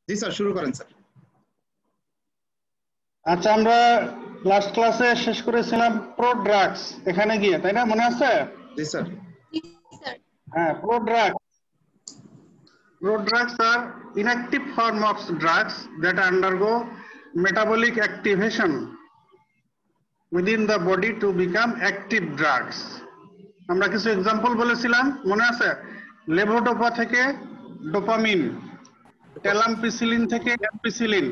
জি sir, শুরু করেন sir. আচ্ছা, আমরা লাস্ট ক্লাসে শেষ করেছিলাম প্রোড্রাগস এখানে গিয়ে, তাই না? মনে আছে? জি স্যার। হ্যাঁ, Prodrugs are inactive form of drugs that undergo metabolic activation within the body to become active drugs. আমরা কিছু এক্সাম্পল বলেছিলাম, মনে আছে? লেভোডোপা থেকে ডোপামিন, ট্যালামপিসিলিন থেকে অ্যাম্পিসিলিন,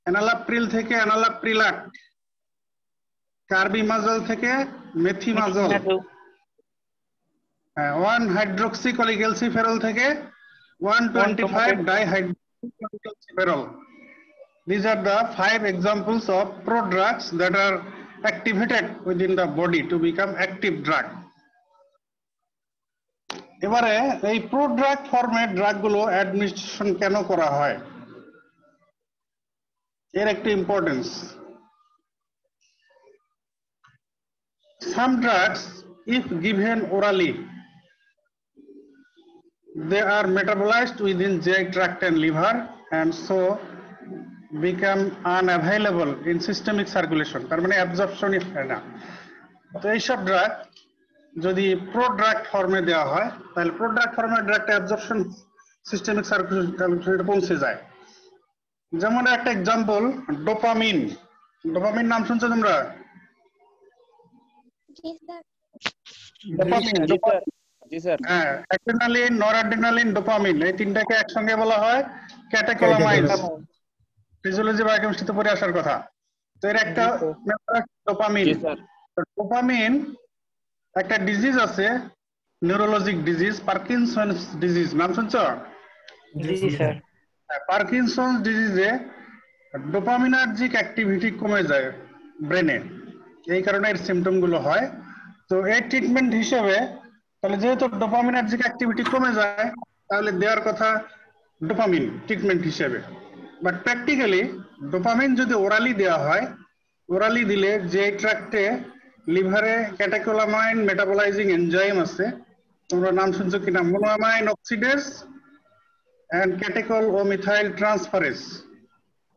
এনালাপ্রিল থেকে এনালাপ্রিলাট, কার্বিমাজল থেকে মেথিমাজল, 1-হাইড্রোক্সিকলিক্যালসিফেরল থেকে 1,25-ডাইহাইড্রোক্সিকলিক্যালসিফেরল. These are the 5 examples of prodrugs that are activated within the body to become active drug. এবারে এই প্রোড্রাগ ফর্মে ড্রাগ গুলো অ্যাডমিনিস্ট্রেশন কেন করা হয়, এর একটি importance. Some drugs, if given orally, they are metabolized within GI tract and liver and so become unavailable in systemic circulation. তার মানে অ্যাবজর্পশনই হয় না। তো এইসব ড্রাগ যদি প্রোড্রাগ ফর্মে দেওয়া হয়, তাহলে প্রোড্রাগ ফর্মে ড্রাগটা অ্যাবজর্পশন সিস্টেমিক সার্কুলেশনে পৌঁছে যায়। যেমন একটা এক্সাম্পল, ডোপামিন। ডোপামিন নাম শুনছো তোমরা? হ্যাঁ, অ্যাড্রেনালিন, নরঅ্যাড্রেনালিন, ডোপামিন, এই তিনটাকে একসঙ্গে বলা হয় ক্যাটেকোলামাইনস। ফিজিওলজি বা কেমিস্ট্রিতে পড়ে আসার কথা। তো এর একটা ডোপামিন। ডোপামিন একটা ডিজিজ আছে, নিউরোলজিক ডিজিজ, পার্কিনসন্স ডিজিজ, নাম শুনছো? জি স্যার। পার্কিনসন্স ডিজিজে ডোপামিনার্জিক অ্যাক্টিভিটি কমে যায় ব্রেনে, এই কারণে এর সিমটম গুলো হয়। তো এর ট্রিটমেন্ট হিসেবে, তাহলে যেহেতু ডোপামিনার্জিক অ্যাক্টিভিটি কমে যায়, তাহলে দেওয়ার কথা ডোপামিন ট্রিটমেন্ট হিসেবে। বাট প্র্যাকটিক্যালি ডোপামিন যদি ওরালি দেওয়া হয়, ওরালি দিলে যে ট্র্যাক্টে লিভারে ক্যাটেকোলামাইন মেটাবলাইজিং এনজাইম আছে, তোমরা নাম শুনছো কিনা, monoamine oxidase and catechol O methyl transferase,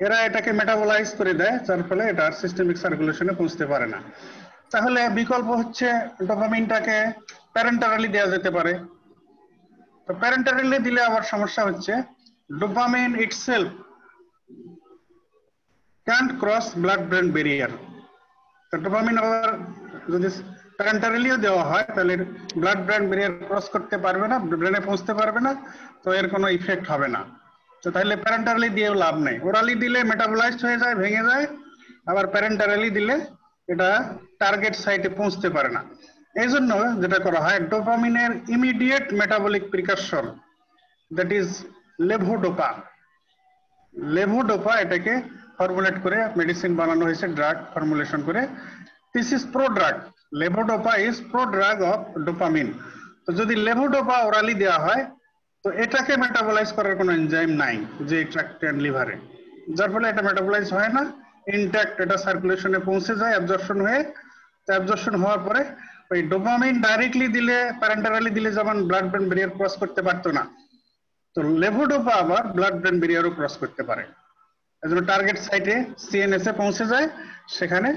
এরা এটাকে মেটাবলাইজ করে দেয়, যার ফলে এটা সিস্টেমিক সার্কুলেশনে পৌঁছতে পারে না। তাহলে বিকল্প হচ্ছে ডোপামিনটাকে প্যারেন্টারালি দেওয়া যেতে পারে। তো প্যারেন্টারালি দিলে আবার সমস্যা হচ্ছে, dopamine itself can't cross blood brain barrier. তো ডোপামিন আবার যদি প্যারেন্টারালিও দেওয়া হয়, তাহলে ব্লাড ব্রেন ব্যারিয়ার ক্রস করতে পারবে না, ব্রেনে পৌঁছতে পারবে না, তো এর কোনো ইফেক্ট হবে না। তো তাহলে প্যারেন্টারালি দিয়েও লাভ নেই। ওরালি দিলে মেটাবলাইজড হয়ে যায়, ভেঙে যায়, আবার প্যারেন্টারালি দিলে এটা টার্গেট সাইটে পৌঁছতে পারে না। এই জন্য যেটা করা হয়, ডোপামিনের immediate metabolic precursor, that is levodopa. Levodopa এটাকে ফর্মুলেট করে মেডিসিন বানানো হয়েছে, ড্রাগ ফর্মুলেশন করে। This is prodrug. Levodopa is prodrug of dopamine. তো যদি লেভোডোপা ওরালি দেওয়া হয়, তো এটাকে মেটাবলাইজ করার কোনো এনজাইম নাই যে ট্র্যাক্ট এন্ড লিভারে, যার ফলে এটা মেটাবলাইজ হয় না, ইনট্যাক্ট এটা সার্কুলেশনে পৌঁছে যায় অ্যাবজর্পশন হয়ে। তো অ্যাবজর্পশন হওয়ার পরে ওই ডোপামিন ডাইরেক্টলি দিলে, প্যারেন্টারালি দিলে যেমন ব্লাড ব্রেন ব্যারিয়ার ক্রস করতে পারতো না, তো লেভোডোপা আবার ব্লাড ব্রেন ব্যারিয়ারও ক্রস করতে পারে। এজন্য টার্গেট সাইটে সিএনএস এ পৌঁছে যায়, সেখানে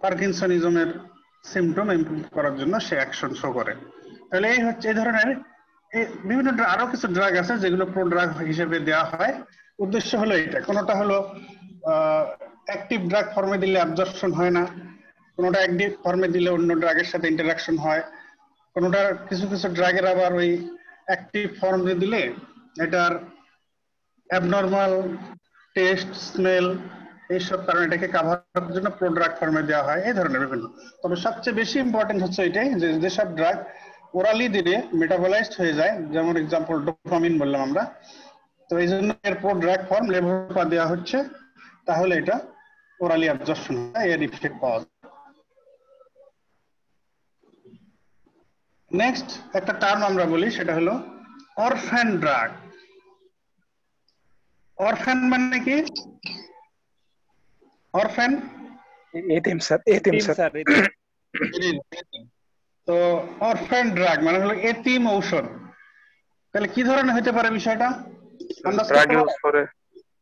পার্কিনসনিজমের সিমটম ইমপ্রুভ করার জন্য সে অ্যাকশন শো করে। তাহলে এই হচ্ছে এই ধরনের বিভিন্ন আরো কিছু ড্রাগ আছে যেগুলো প্রোড্রাগ হিসেবে দেওয়া হয়। উদ্দেশ্য হলো এটা, কোনোটা হলো অ্যাক্টিভ ড্রাগ ফর্মে দিলে অ্যাবজর্পশন হয় না, কোনোটা অ্যাক্টিভ ফর্মে দিলে অন্য ড্রাগের সাথে ইন্টারাকশন হয়, কোনোটা কিছু কিছু ড্রাগের আবার ওই অ্যাক্টিভ ফর্মে দিলে এটার অ্যাবনর্মাল টেস্ট, স্মেল, এইসব কারণে এটাকে কাভার করার জন্য প্রোড্রাগ ফর্মে দেওয়া হয়, এই ধরনের বিভিন্ন। তবে সবচেয়ে বেশি ইম্পর্টেন্ট হচ্ছে এটাই যে যেসব ড্রাগ ওরালি দিলে মেটাবলাইজড হয়ে যায়, যেমন এক্সাম্পল ডোপামিন বললাম আমরা, তো এই জন্য এর প্রোড্রাগ ফর্ম লেভোডোপা দেওয়া হচ্ছে, তাহলে এটা ওরালি অ্যাবজর্পশন হয়, এর ইফেক্ট পাওয়া যায়। নেক্সট একটা টার্ম আমরা বলি, সেটা হলো অরফ্যান ড্রাগ। অরফ্যান মানে কি? অরফ্যান এতিম স্যার, এতিম স্যার। তো অরফ্যান ড্রাগ মানে হলো এতিম ঔষধ। তাহলে কি ধরনের হতে পারে বিষয়টা? Drug use for a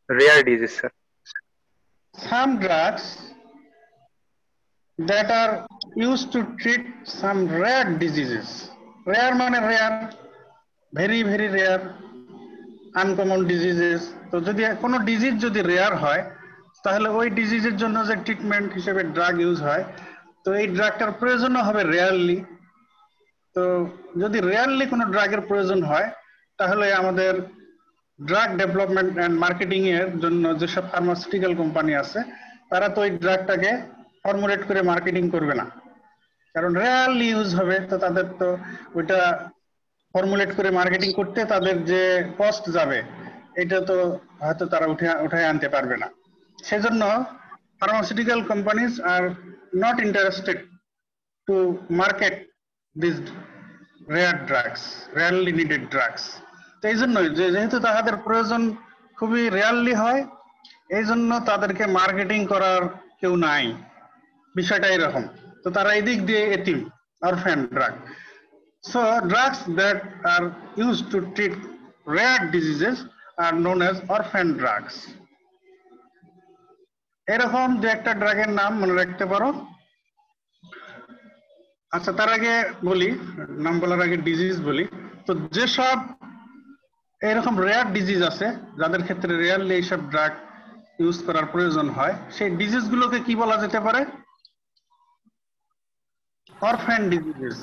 rare disease, sir. Some drugs that are used to treat some rare diseases. Rare মানে rare, very very rare, uncommon diseases. তো যদি কোনো ডিজিজ যদি রেয়ার হয় তাহলে ওই ডিজিজের জন্য যে ট্রিটমেন্ট হিসেবে ড্রাগ ইউজ হয়, তো এই ড্রাগটার প্রয়োজনও হবে রেয়ারলি। তো যদি রেয়ারলি কোনো ড্রাগের প্রয়োজন হয় তাহলে আমাদের ড্রাগ ডেভেলপমেন্ট অ্যান্ড মার্কেটিং এর জন্য যেসব ফার্মাসিউটিক্যাল কোম্পানি আছে তারা তো ওই ড্রাগটাকে ফর্মুলেট করে মার্কেটিং করবে না, কারণ রেয়ারলি ইউজ হবে। তো তাদের তো ওইটা ফর্মুলেট করে মার্কেটিং করতে তাদের যে কস্ট যাবে এটা তো হয়তো তারা উঠায় আনতে পারবে না। সেজন্য pharmaceutical companies are not interested to market this rare drugs, rarely needed drugs. তো এই জন্যই যেহেতু তাদের প্রয়োজন খুবই রেয়ারলি হয়, এই জন্য তাদেরকে মার্কেটিং করার কেউ নাই, বিষয়টা এরকম। তো তারা এই দিক দিয়ে এতিম, orphan drug. So drugs that are used to treat rare diseases are known as orphan drugs. এরকম যে একটা ড্রাগের নাম মনে রাখতে পারো। আচ্ছা, তার আগে বলি, নাম বলার আগে ডিজিজ বলি। তো যেসব এরকম রেয়ার ডিজিজ আছে যাদের ক্ষেত্রে রেয়ারলি এইসব ড্রাগ ইউজ করার প্রয়োজন হয়, সেই ডিজিজ গুলোকে কি বলা যেতে পারে? Orphan diseases.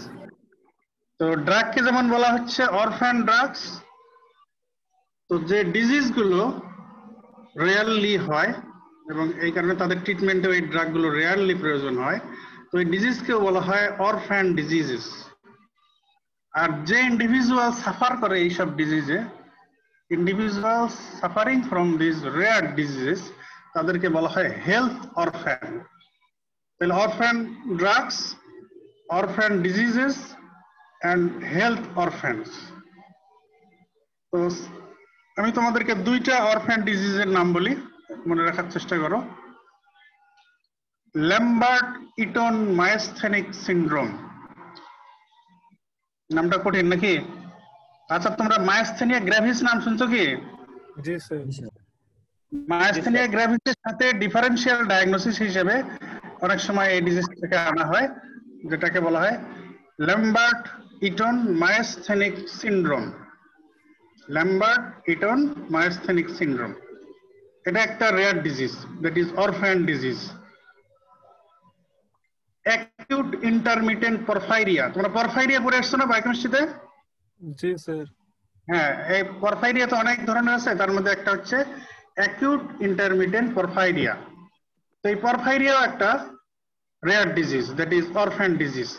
তো ড্রাগকে যেমন বলা হচ্ছে অরফ্যান ড্রাগস, তো যে ডিজিজ গুলো রেয়ারলি হয় এবং এই কারণে তাদের ট্রিটমেন্টে ওই ড্রাগগুলো রেয়ারলি প্রয়োজন হয়, তো এই ডিজিজকেও বলা হয় অরফ্যান ডিজিজেস। আর যে ইন্ডিভিজুয়াল সাফার করে এইসব ডিজিজে, individual suffering from this rare diseases, তাদেরকে বলা হয় হেলথ অরফ্যান। তাহলে orphan drugs, orphan diseases and health orphans. তো আমি তোমাদেরকে দুইটা অরফ্যান ডিজিজের নাম বলি, মনে রাখার চেষ্টা করো। ল্যাম্বার্ট ইটন মায়োস্থেনিক সিনড্রোম, নামটা কঠিন নাকি? আচ্ছা, তোমরা মায়োস্থেনিয়া গ্র্যাভিস নাম শুনছো কি? জি স্যার। মায়োস্থেনিয়া গ্র্যাভিসের সাথে ডিফারেন্সিয়াল ডায়াগনোসিস হিসেবে অনেক সময় এই ডিজিজটাকে আনা হয়, যেটাকে বলা হয় Lambert Eaton myasthenic syndrome. Lambert Eaton myasthenic syndrome এটা একটা rare disease, that is orphan disease. Acute intermittent porphyria, তোমরা পরফাইরিয়া পড়ে আসছো না বায়োকেমিস্ট্রিতে? জি স্যার। হ্যাঁ, এই পরফাইরিয়া তো অনেক ধরনের আছে, তার মধ্যে একটা হচ্ছে অ্যাকিউট ইন্টারমিটেন্ট পরফাইরিয়া। তো এই পরফাইরিয়াও একটা rare disease, that is orphan disease.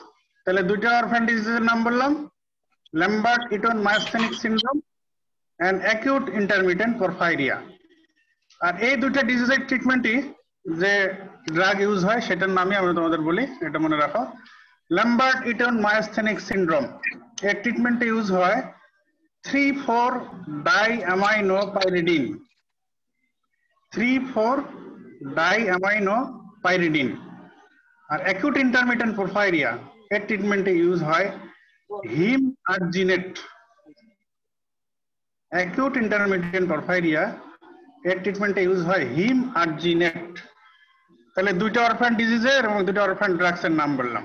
তাহলে দুইটা অরফ্যান ডিজিজের নাম বললাম, Lambert Eaton myasthenic syndrome and acute intermittent porphyria. আর এই দুইটা ডিজিজের ট্রিটমেন্টই যে ড্রাগ ইউজ হয় সেটার নামই আমি তোমাদের বলি, এটা মনে রাখো। ল্যাম্বার্ট ইটন মায়োস্থেনিক সিনড্রোম এর ট্রিটমেন্টে ইউজ হয় 3,4-diaminopyridine, 3,4-diaminopyridine। আর অ্যাকিউট ইন্টারমিটেন্ট পরফাইরিয়া এর ট্রিটমেন্টে ইউজ হয় হিম আর্জিনেট। অ্যাকিউট ইন্টারমিটেন্ট পরফাইরিয়া এর ট্রিটমেন্টে ইউজ হয় হিম আর্জিনেট। তাহলে দুইটা অরফ্যান ডিজিজের এবং দুইটা অরফ্যান ড্রাগস এর নাম বললাম,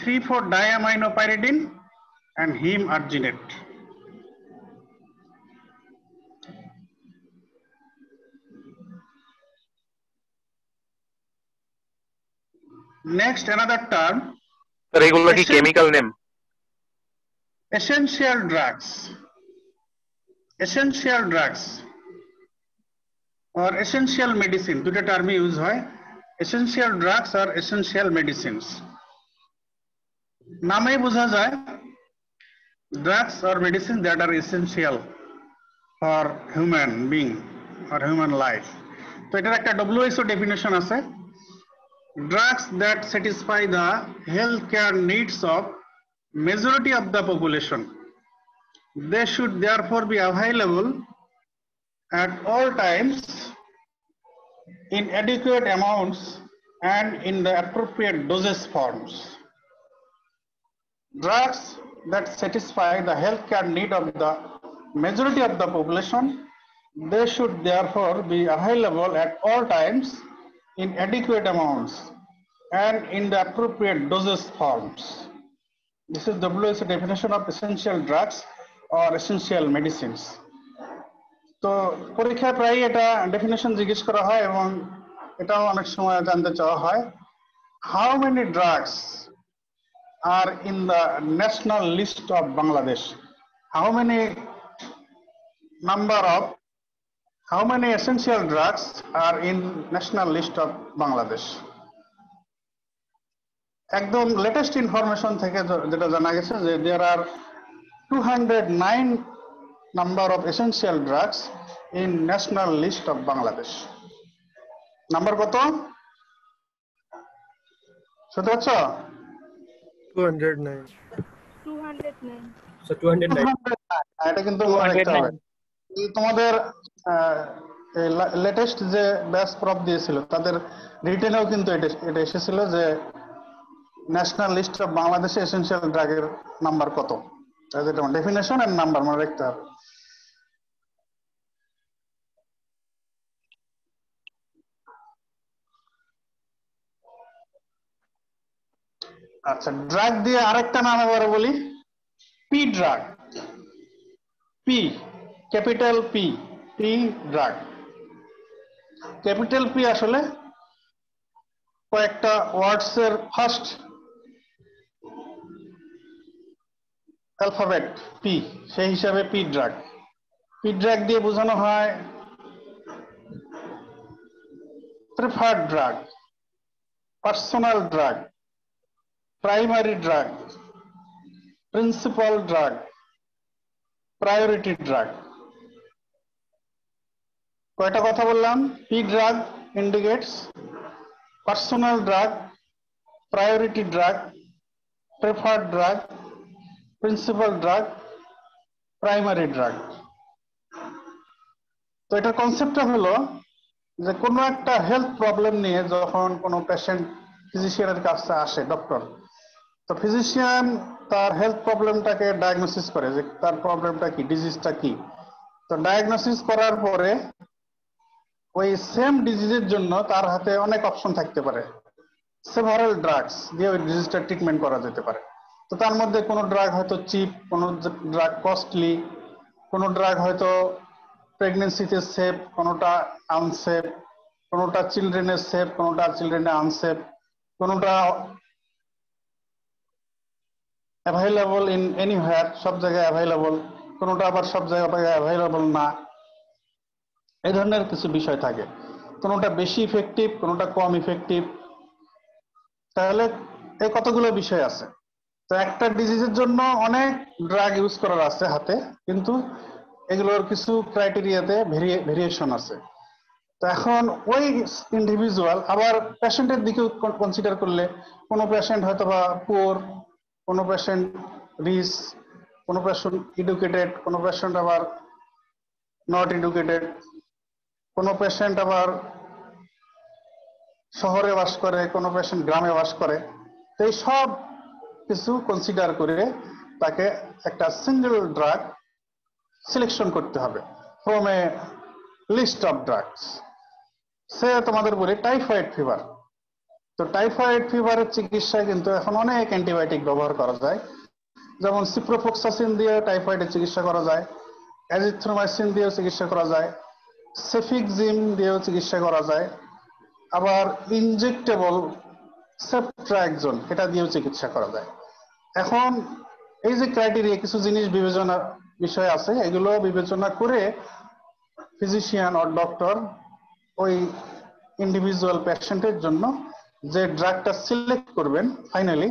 3,4-diaminopyridine and heme arginate. Next, another term, Regular chemical name. essential drugs. Essential drugs or essential medicine, দুটো টার্ম ইউজ হয়। essential drugs or essential medicines, নামেই বোঝা যায় drugs or medicine that are essential for human being or human life. তো এটার একটা WHO definition আছে, drugs that satisfy the healthcare needs of majority of the population. They should therefore be available at all times in adequate amounts and in the appropriate dosage forms. Drugs that satisfy the healthcare need of the majority of the population They should therefore be available at all times in adequate amounts and in the appropriate dosage forms. This is WHO definition of essential drugs or essential medicines. তো পরীক্ষায় প্রায় এটা definition জিজ্ঞেস করা হয় এবং এটাও অনেক সময় জানতে চাওয়া হয়, how many drugs are in the national list of Bangladesh? How many essential drugs are in national list of Bangladesh? একদম লেটেস্ট ইনফরমেশন থেকে যেটা জানা গেছে যে there are 209 number of essential drugs in national list of Bangladesh. Number কত? শুনতে পাচ্ছ? 209. 209. So 209. এটা কিন্তু মনে রাখতে হবে। তোমাদের লেটেস্ট যে ব্যাচ প্রপ দিয়েছিল তাদের রিটেনেও কিন্তু এটা এসেছিল যে ন্যাশনাল লিস্ট অফ বাংলাদেশে এসেনশিয়াল ড্রাগের নাম্বার কত, যেটা ডেফিনেশন এন্ড নাম্বার মনে রাখতে হবে। আচ্ছা, ড্রাগ দিয়ে আরেকটা নাম এবারে বলি, P drug. P, capital P, P drug. Capital P আসলে কয়েকটা ওয়ার্ডস এর ফার্স্ট অ্যালফাবেট পি, সেই হিসাবে পি ড্রাগ। পি ড্রাগ দিয়ে বোঝানো হয় preferred drug, personal drug, primary drug, principal drug, priority drug. কয়টা কথা বললাম? P drug indicates personal drug, priority drug, preferred drug, principal drug, primary drug. তো এটার কনসেপ্টটা হলো যে কোনো একটা হেলথ প্রবলেম নিয়ে যখন কোনো পেশেন্ট ফিজিশিয়ানের কাছে আসে, ডক্টর, তো ফিজিশিয়ান তার হেলথ প্রবলেমটাকে ডায়াগনোসিস করে যে তার প্রবলেমটা কি, ডিজিজটা কি। তো ডায়াগনোসিস করার পরে ওই সেম ডিজিজের জন্য তার হাতে অনেক অপশন থাকতে পারে, সেভারাল ড্রাগস দিয়ে ওই ডিজিজটা ট্রিটমেন্ট করা যেতে পারে। তো তার মধ্যে কোনো ড্রাগ হয়তো চিপ, কোনো ড্রাগ কস্টলি, কোনো ড্রাগ হয়তো প্রেগনেন্সিতে সেফ, কোনোটা আনসেফ, কোনোটা চিলড্রেনের সেফ, কোনোটা চিলড্রেনের আনসেফ, কোনোটা অ্যাভেলেবল ইন এনিহোয়ার, সব জায়গায় অ্যাভেলেবল, কোনোটা আবার সব জায়গায় অ্যাভেলেবল না। এই ধরনের কিছু বিষয় থাকে, কোনোটা বেশি ইফেক্টিভ, কোনোটা কম ইফেক্টিভ। তাহলে এই কতগুলো বিষয় আছে। তো একটা ডিজিজের জন্য অনেক ড্রাগ ইউজ করার আছে হাতে, কিন্তু এগুলোর কিছু ক্রাইটেরিয়াতে ভেরিয়েশন আছে। তো এখন ওই ইন্ডিভিজুয়াল আবার পেশেন্টের দিকেও কনসিডার করলে কোনো পেশেন্ট হয়তো বা পুয়ার, কোনো পেশেন্ট রিচ, কোনো পেশেন্ট এডুকেটেড, কোনো পেশেন্ট আবার নট এডুকেটেড, কোনো পেশেন্ট আবার শহরে বাস করে, কোনো পেশেন্ট গ্রামে বাস করে। তো এই সব কিছু কনসিডার করে তাকে একটা সিঙ্গেল ড্রাগ সিলেকশন করতে হবে from a list of drugs. সে তোমাদের বলি টাইফয়েড ফিভার। তো টাইফয়েড ফিভারের চিকিৎসায় কিন্তু এখন অনেক অ্যান্টিবায়োটিক ব্যবহার করা যায়, যেমন সিপ্রোফ্লক্সাসিন দিয়ে টাইফয়েডের চিকিৎসা করা যায়, অ্যাজিথ্রোমাইসিন দিয়েও চিকিৎসা করা যায়, সেফিক্সিম দিয়েও চিকিৎসা করা যায়, আবার ইনজেক্টেবল সেফট্রাক্সোন এটা দিয়েও চিকিৎসা করা যায়। এখন এই যে ক্রাইটেরিয়া, কিছু জিনিস বিবেচনার বিষয় আছে, এগুলো বিবেচনা করে ফিজিশিয়ান অর ডক্টর ওই ইন্ডিভিজুয়াল পেশেন্টের জন্য যে ড্রাগটা সিলেক্ট করবেন, finally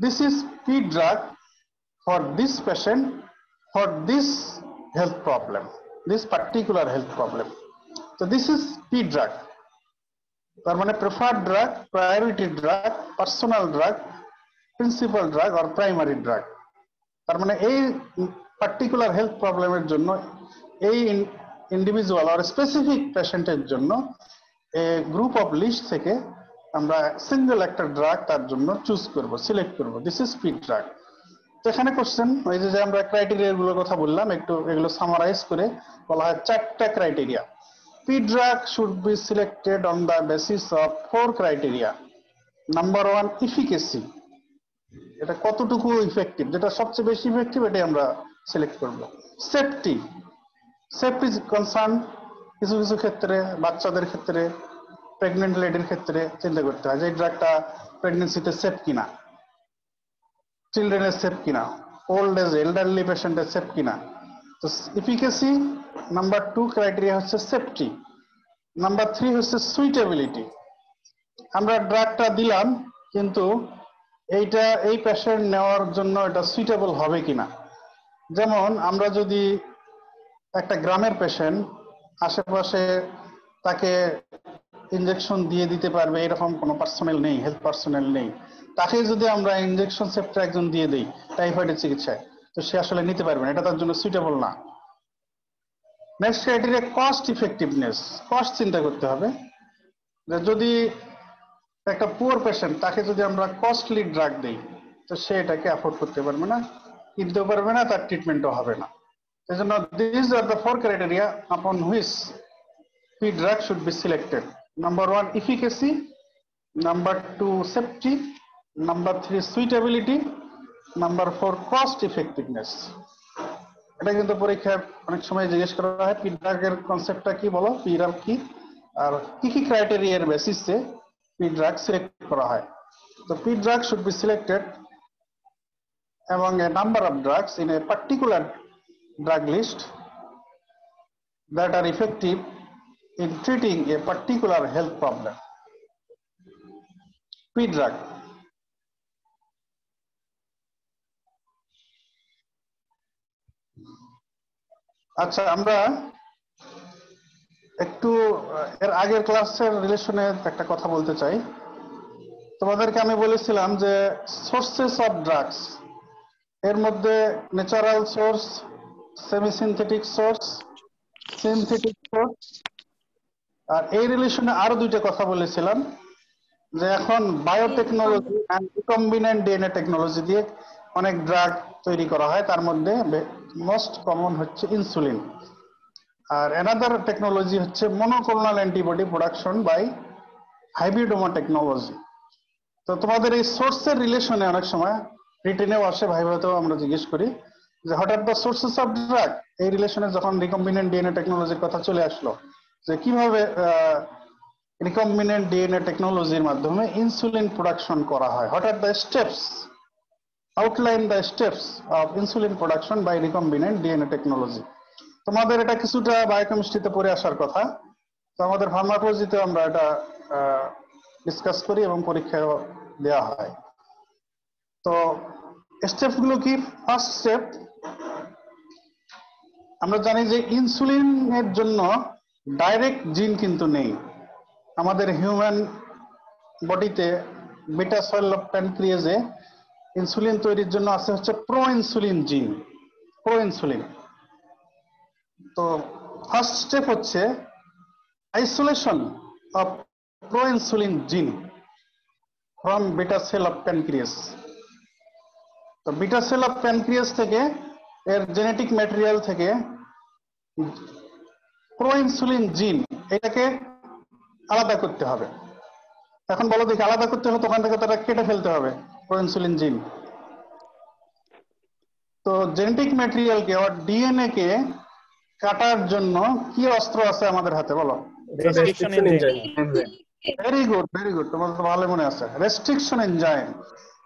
this is P drug for this patient for this health problem, this particular health problem. তো দিস ইজ পি ড্রাগ। তার মানে preferred drug, priority drug, personal drug, principal drug আর প্রাইমারি ড্রাগ। তার মানে এই particular health প্রবলেমের জন্য, এই ইন্ডিভিজুয়াল আর স্পেসিফিক পেশেন্টের জন্য গ্রুপ অফ লিস্ট থেকে আমরা সিঙ্গেল একটা ড্রাগ তার জন্য চুজ করব, সিলেক্ট করব। This is P drug. এখানে কোশ্চেন ওই যে আমরা ক্রাইটেরিয়া গুলোর কথা বললাম, একটু এগুলো সামারাইজ করে বলা হয় 4টা criteria. P drug should be selected on the basis of 4 criteria. Number 1, efficacy. এটা কতটুকু ইফেক্টিভ, যেটা সবচেয়ে বেশি ইফেক্টিভ এটাই আমরা সিলেক্ট করব। সেফটি, সেফটি কনসার্ন কিছু কিছু ক্ষেত্রে, বাচ্চাদের ক্ষেত্রে, প্রেগনেন্ট লেডির ক্ষেত্রে চিন্তা করতে হয় যে এই ড্রাগটা প্রেগনেন্সিতে সেফ কিনা, চিলড্রেনের সেফ কিনা, ওল্ড এজ এল্ডারলি পেশেন্টের সেফ কিনা। তো এফিকাসি নাম্বার 2 ক্রাইটেরিয়া হচ্ছে সেফটি। নাম্বার 3 হচ্ছে সুইটেবিলিটি। আমরা ড্রাগটা দিলাম কিন্তু এইটা এই পেশেন্ট নেওয়ার জন্য এটা সুইটেবল হবে কিনা। যেমন আমরা যদি একটা গ্রামের পেশেন্ট, আশেপাশে তাকে ইনজেকশন দিয়ে দিতে পারবে এরকম কোনো পার্সোনেল নেই, হেলথ পার্সোনেল নেই, তাকে যদি আমরা ইনজেকশন সেপ্ট্রাকজন দিয়ে দিই টাইফয়েডের চিকিৎসায়, তো সে আসলে নিতে পারবে না, এটা তার জন্য সুইটেবল না। Next criteria cost effectiveness. Cost চিন্তা করতে হবে যে যদি একটা পুয়ার পেশেন্ট, তাকে যদি আমরা কস্টলি ড্রাগ দিই তো সে এটাকে অ্যাফোর্ড করতে পারবে না, কিনতেও পারবে না, তার ট্রিটমেন্টও হবে না। এজন্য দিস আর দ্য 4 ক্রাইটেরিয়া আপন which P drug should be selected. Number 1, efficacy. Number 2, safety. Number 3, suitability. Number 4, cost effectiveness. এটা কিন্তু পরীক্ষায় অনেক সময় জিজ্ঞেস করা হয় পি ড্রাগের কনসেপ্টটা কি, বলো পি ড্রাগ কি আর কি কি ক্রাইটেরিয়ার বেসিসে পি ড্রাগ সিলেক্ট করা হয়। তো P drug should be selected among a number of drugs in a particular drug list that are effective in treating a particular health problem. P drug. আচ্ছা, আমরা একটু এর আগের ক্লাসের রিলেশনে একটা কথা বলতে চাই। তোমাদেরকে আমি বলেছিলাম যে সোর্সেস অফ ড্রাগস, এর মধ্যে natural source, semi synthetic source, synthetic source, আর এই রিলেশনে আরো দুইটা কথা বলেছিলাম যে এখন biotechnology and recombinant DNA technology দিয়ে অনেক ড্রাগ তৈরি করা হয়, তার মধ্যে মোস্ট কমন হচ্ছে ইনসুলিন। আর অ্যানাদার টেকনোলজি হচ্ছে monoclonal antibody production by hybridoma technology. তো তোমাদের এই সোর্সের রিলেশনে অনেক সময় রিটেনেও আসে, ভাইভাতেও আমরা জিজ্ঞেস করি যে হঠাৎ দ্য সোর্সেস অফ ড্রাগ, এই রিলেশনে যখন রিকম্বিনেন্ট ডিএনএ টেকনোলজির কথা চলে আসলো যে কিভাবে রিকম্বিনেন্ট ডিএনএ টেকনোলজির মাধ্যমে ইনসুলিন প্রোডাকশন করা হয়, হঠাৎ the steps, outline the steps of insulin production by recombinant DNA technology. তোমাদের এটা কিছুটা বায়োকেমিস্ট্রিতে পড়ে আসার কথা, তো আমাদের ফার্মাকোলজিতে আমরা এটা ডিসকাস করি এবং পরীক্ষায় দেওয়া হয়। তো স্টেপগুলো কি? ফার্স্ট স্টেপ, আমরা জানি যে ইনসুলিনের জন্য ডাইরেক্ট জিন কিন্তু নেই। আমাদের হিউম্যান বডিতে বিটা সেল অফ প্যানক্রিয়াজে ইনসুলিন তৈরির জন্য আছে হচ্ছে প্রো ইনসুলিন জিন, প্রো ইনসুলিন। তো ফার্স্ট স্টেপ হচ্ছে আইসোলেশন অফ প্রো ইনসুলিন জিন from beta sell of pancreas. তো বিটা সেল অফ প্যানক্রিয়াস থেকে, এর জেনেটিক ম্যাটেরিয়াল থেকে প্রো ইনসুলিন জিন এটাকে আলাদা করতে হবে। এখন বলো দেখি, আলাদা করতে হবে তখন থেকে তারা কেটে ফেলতে হবে প্রো ইনসুলিন জিন। তো জেনেটিক ম্যাটেরিয়ালকে আর ডিএনএ কে কাটার জন্য কি অস্ত্র আছে আমাদের হাতে, বলো? Restriction enzyme. Very good, very good, তোমার তো ভালো মনে আছে, রেস্ট্রিকশন এনজাইম।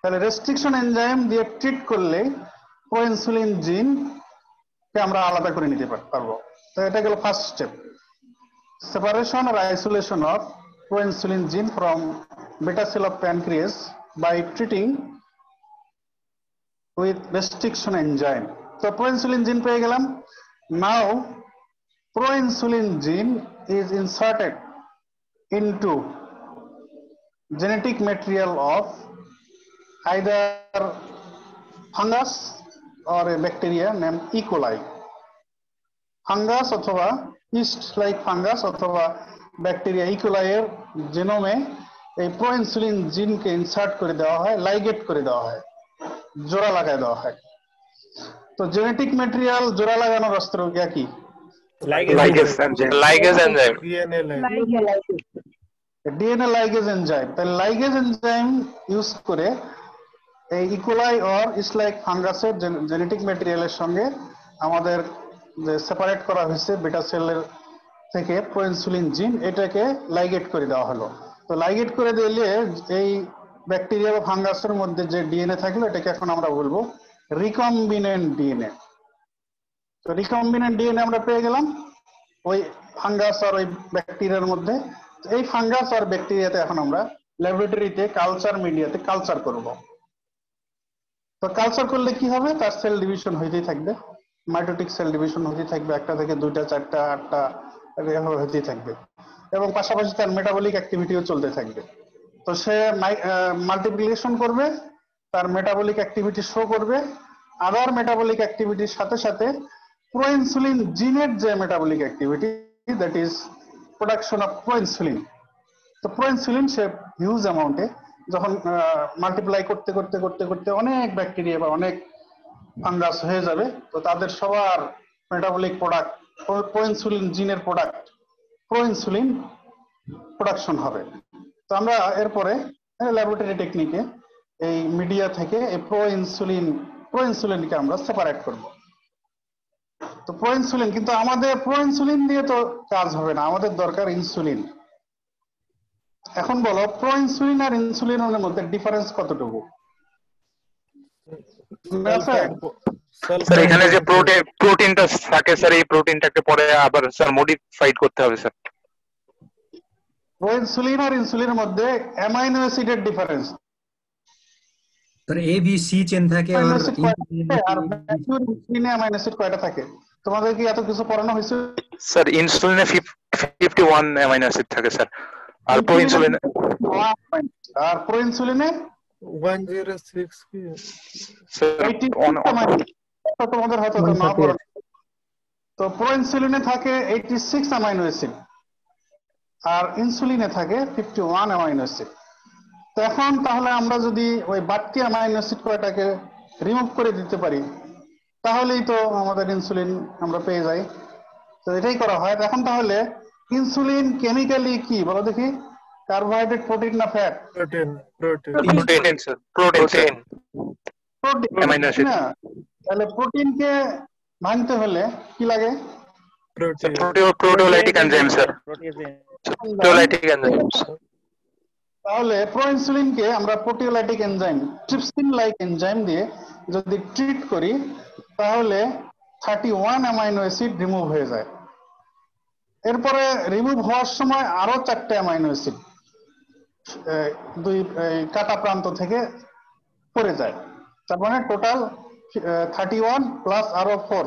তাহলে রেস্ট্রিকশন এনজাইম দিয়ে ট্রিট করলে প্রো ইনসুলিন জিন কে আমরা আলাদা করে নিতে পারবো। তো এটা গেল first step, separation or isolation of proinsulin gene from beta cell of pancreas by treating with restriction enzyme. So proinsulin gene পেয়ে গেলাম। Now proinsulin gene is inserted into genetic material of either fungus or a bacteria named E. coli. Fungus অথবা east like fungus অথবা bacteria E. coli এর জিনোমে এই প্রোইনসুলিন জিনকে insert করে দেওয়া হয়, লাইগেট করে দেওয়া হয়। জোড়া লাগাই দেওয়া হয়। তো জেনেটিক ম্যাটেরিয়াল জোড়া লাগানোর অস্ত্র কি? Ligase enzyme. Ligase enzyme. DNA DNA ligase enzyme. তাহলে লাইগেজ এনজাইম ইউজ করে এই ইকোলাই অর ইসলাইক ফাঙ্গাসের জেনেটিক ম্যাটেরিয়ালের সঙ্গে আমাদের যে সেপারেট করা হয়েছে বেটা সেলের থেকে প্রোইনসুলিন জিন, এটাকে লাইগেট করে দেওয়া হলো। তো লাইগেট করে দিলে এই ব্যাকটেরিয়া বা ফাঙ্গাসের মধ্যে যে ডিএনএ থাকলো এটাকে এখন আমরা বলবো রিকম্বিনেন্ট ডিএনএ। তো রিকম্বিনেন্ট ডিএনএ আমরা পেয়ে গেলাম ওই ফাঙ্গাস আর ওই ব্যাকটেরিয়ার মধ্যে। এই ফাঙ্গাস আর ব্যাকটেরিয়াতে এখন আমরা ল্যাবরেটরিতে কালচার মিডিয়াতে কালচার করব। তো কালচার করলে কি হবে, তার সেল ডিভিশন হইতেই থাকবে, মাইটোটিক সেল ডিভিশন হইতেই থাকবে, একটা থেকে দুইটা, চারটা, আটটা এভাবে হইতেই থাকবে, এবং পাশাপাশি তার মেটাবলিক অ্যাক্টিভিটিও চলতে থাকবে। তো সে মাল্টিপ্লিকেশন করবে, তার মেটাবলিক অ্যাক্টিভিটি শো করবে, আদার মেটাবলিক অ্যাক্টিভিটির সাথে সাথে প্রোইনসুলিন জিনের যে metabolic activity, that is production of proinsulin. তো প্রোইনসুলিন সে হিউজ অ্যামাউন্টে যখন মাল্টিপ্লাই করতে করতে করতে করতে অনেক ব্যাকটেরিয়া বা অনেক ফাঙ্গাস হয়ে যাবে, তো তাদের সবার মেটাবলিক প্রোডাক্ট প্রোইনসুলিন জিনের প্রোডাক্ট প্রোইনসুলিন প্রোডাকশন হবে। তো আমরা এরপরে ল্যাবরেটরি টেকনিকে এই মিডিয়া থেকে এই প্রোইনসুলিনকে আমরা সেপারেট করব। তো প্রোইনসুলিন, কিন্তু আমাদের প্রোইনসুলিন দিয়ে তো কাজ হবে না, আমাদের দরকার ইনসুলিন। এখন বলো প্রোইনসুলিন আর ইনসুলিনের মধ্যে ডিফারেন্স কতটুকু? স্যার এখানে যে প্রোটিনটা থাকে স্যার, এই প্রোটিনটাকে পরে আবার স্যার মডিফাইড করতে হবে স্যার। প্রোইনসুলিন আর ইনসুলিনের মধ্যে অ্যামাইনো অ্যাসিডের difference. Sir A B C chain থাকে আর ইনসুলিনে অ্যামাইনো অ্যাসিড কয়টা থাকে? তোমাদের কি এত কিছু পড়ানো হয়েছে? স্যার ইনসুলিনে 51 অ্যামাইনো অ্যাসিড থাকে স্যার, আর প্রোইনসুলিনে 106 কি স্যার তোমাদের হয়তো না পড়া। তো প্রোইনসুলিনে থাকে 86 অ্যামাইনো অ্যাসিড আর ইনসুলিনে থাকে 51 অ্যামাইনো অ্যাসিড। তো এখন তাহলে আমরা যদি ওই বাড়তি অ্যামাইনো অ্যাসিড কয়টাকে রিমুভ করে দিতে পারি, তাহলেই তো আমাদের ইনসুলিন আমরা পেয়ে যাই। তো এটাই করা হয়। এখন তাহলে ইনসুলিন কেমিক্যালি কি বলো দেখি, কার্বোহাইড্রেট, প্রোটিন না fat? Protein sir, protein amino acid. তাহলে প্রোটিনকে ভাঙতে হলে কি লাগে? Proteolytic enzyme sir, proteolytic enzyme. তাহলে প্রোইনসুলিনকে আমরা proteolytic enzyme, trypsin like enzyme দিয়ে যদি ট্রিট করি, তাহলে 31 অ্যামাইনো অ্যাসিড রিমুভ হয়ে যায়। এরপরে রিমুভ হওয়ার সময় আরো 4টে অ্যামাইনো অ্যাসিড দুই কাটা প্রান্ত থেকে পড়ে যায়। তার মানে টোটাল 31 প্লাস আরো 4,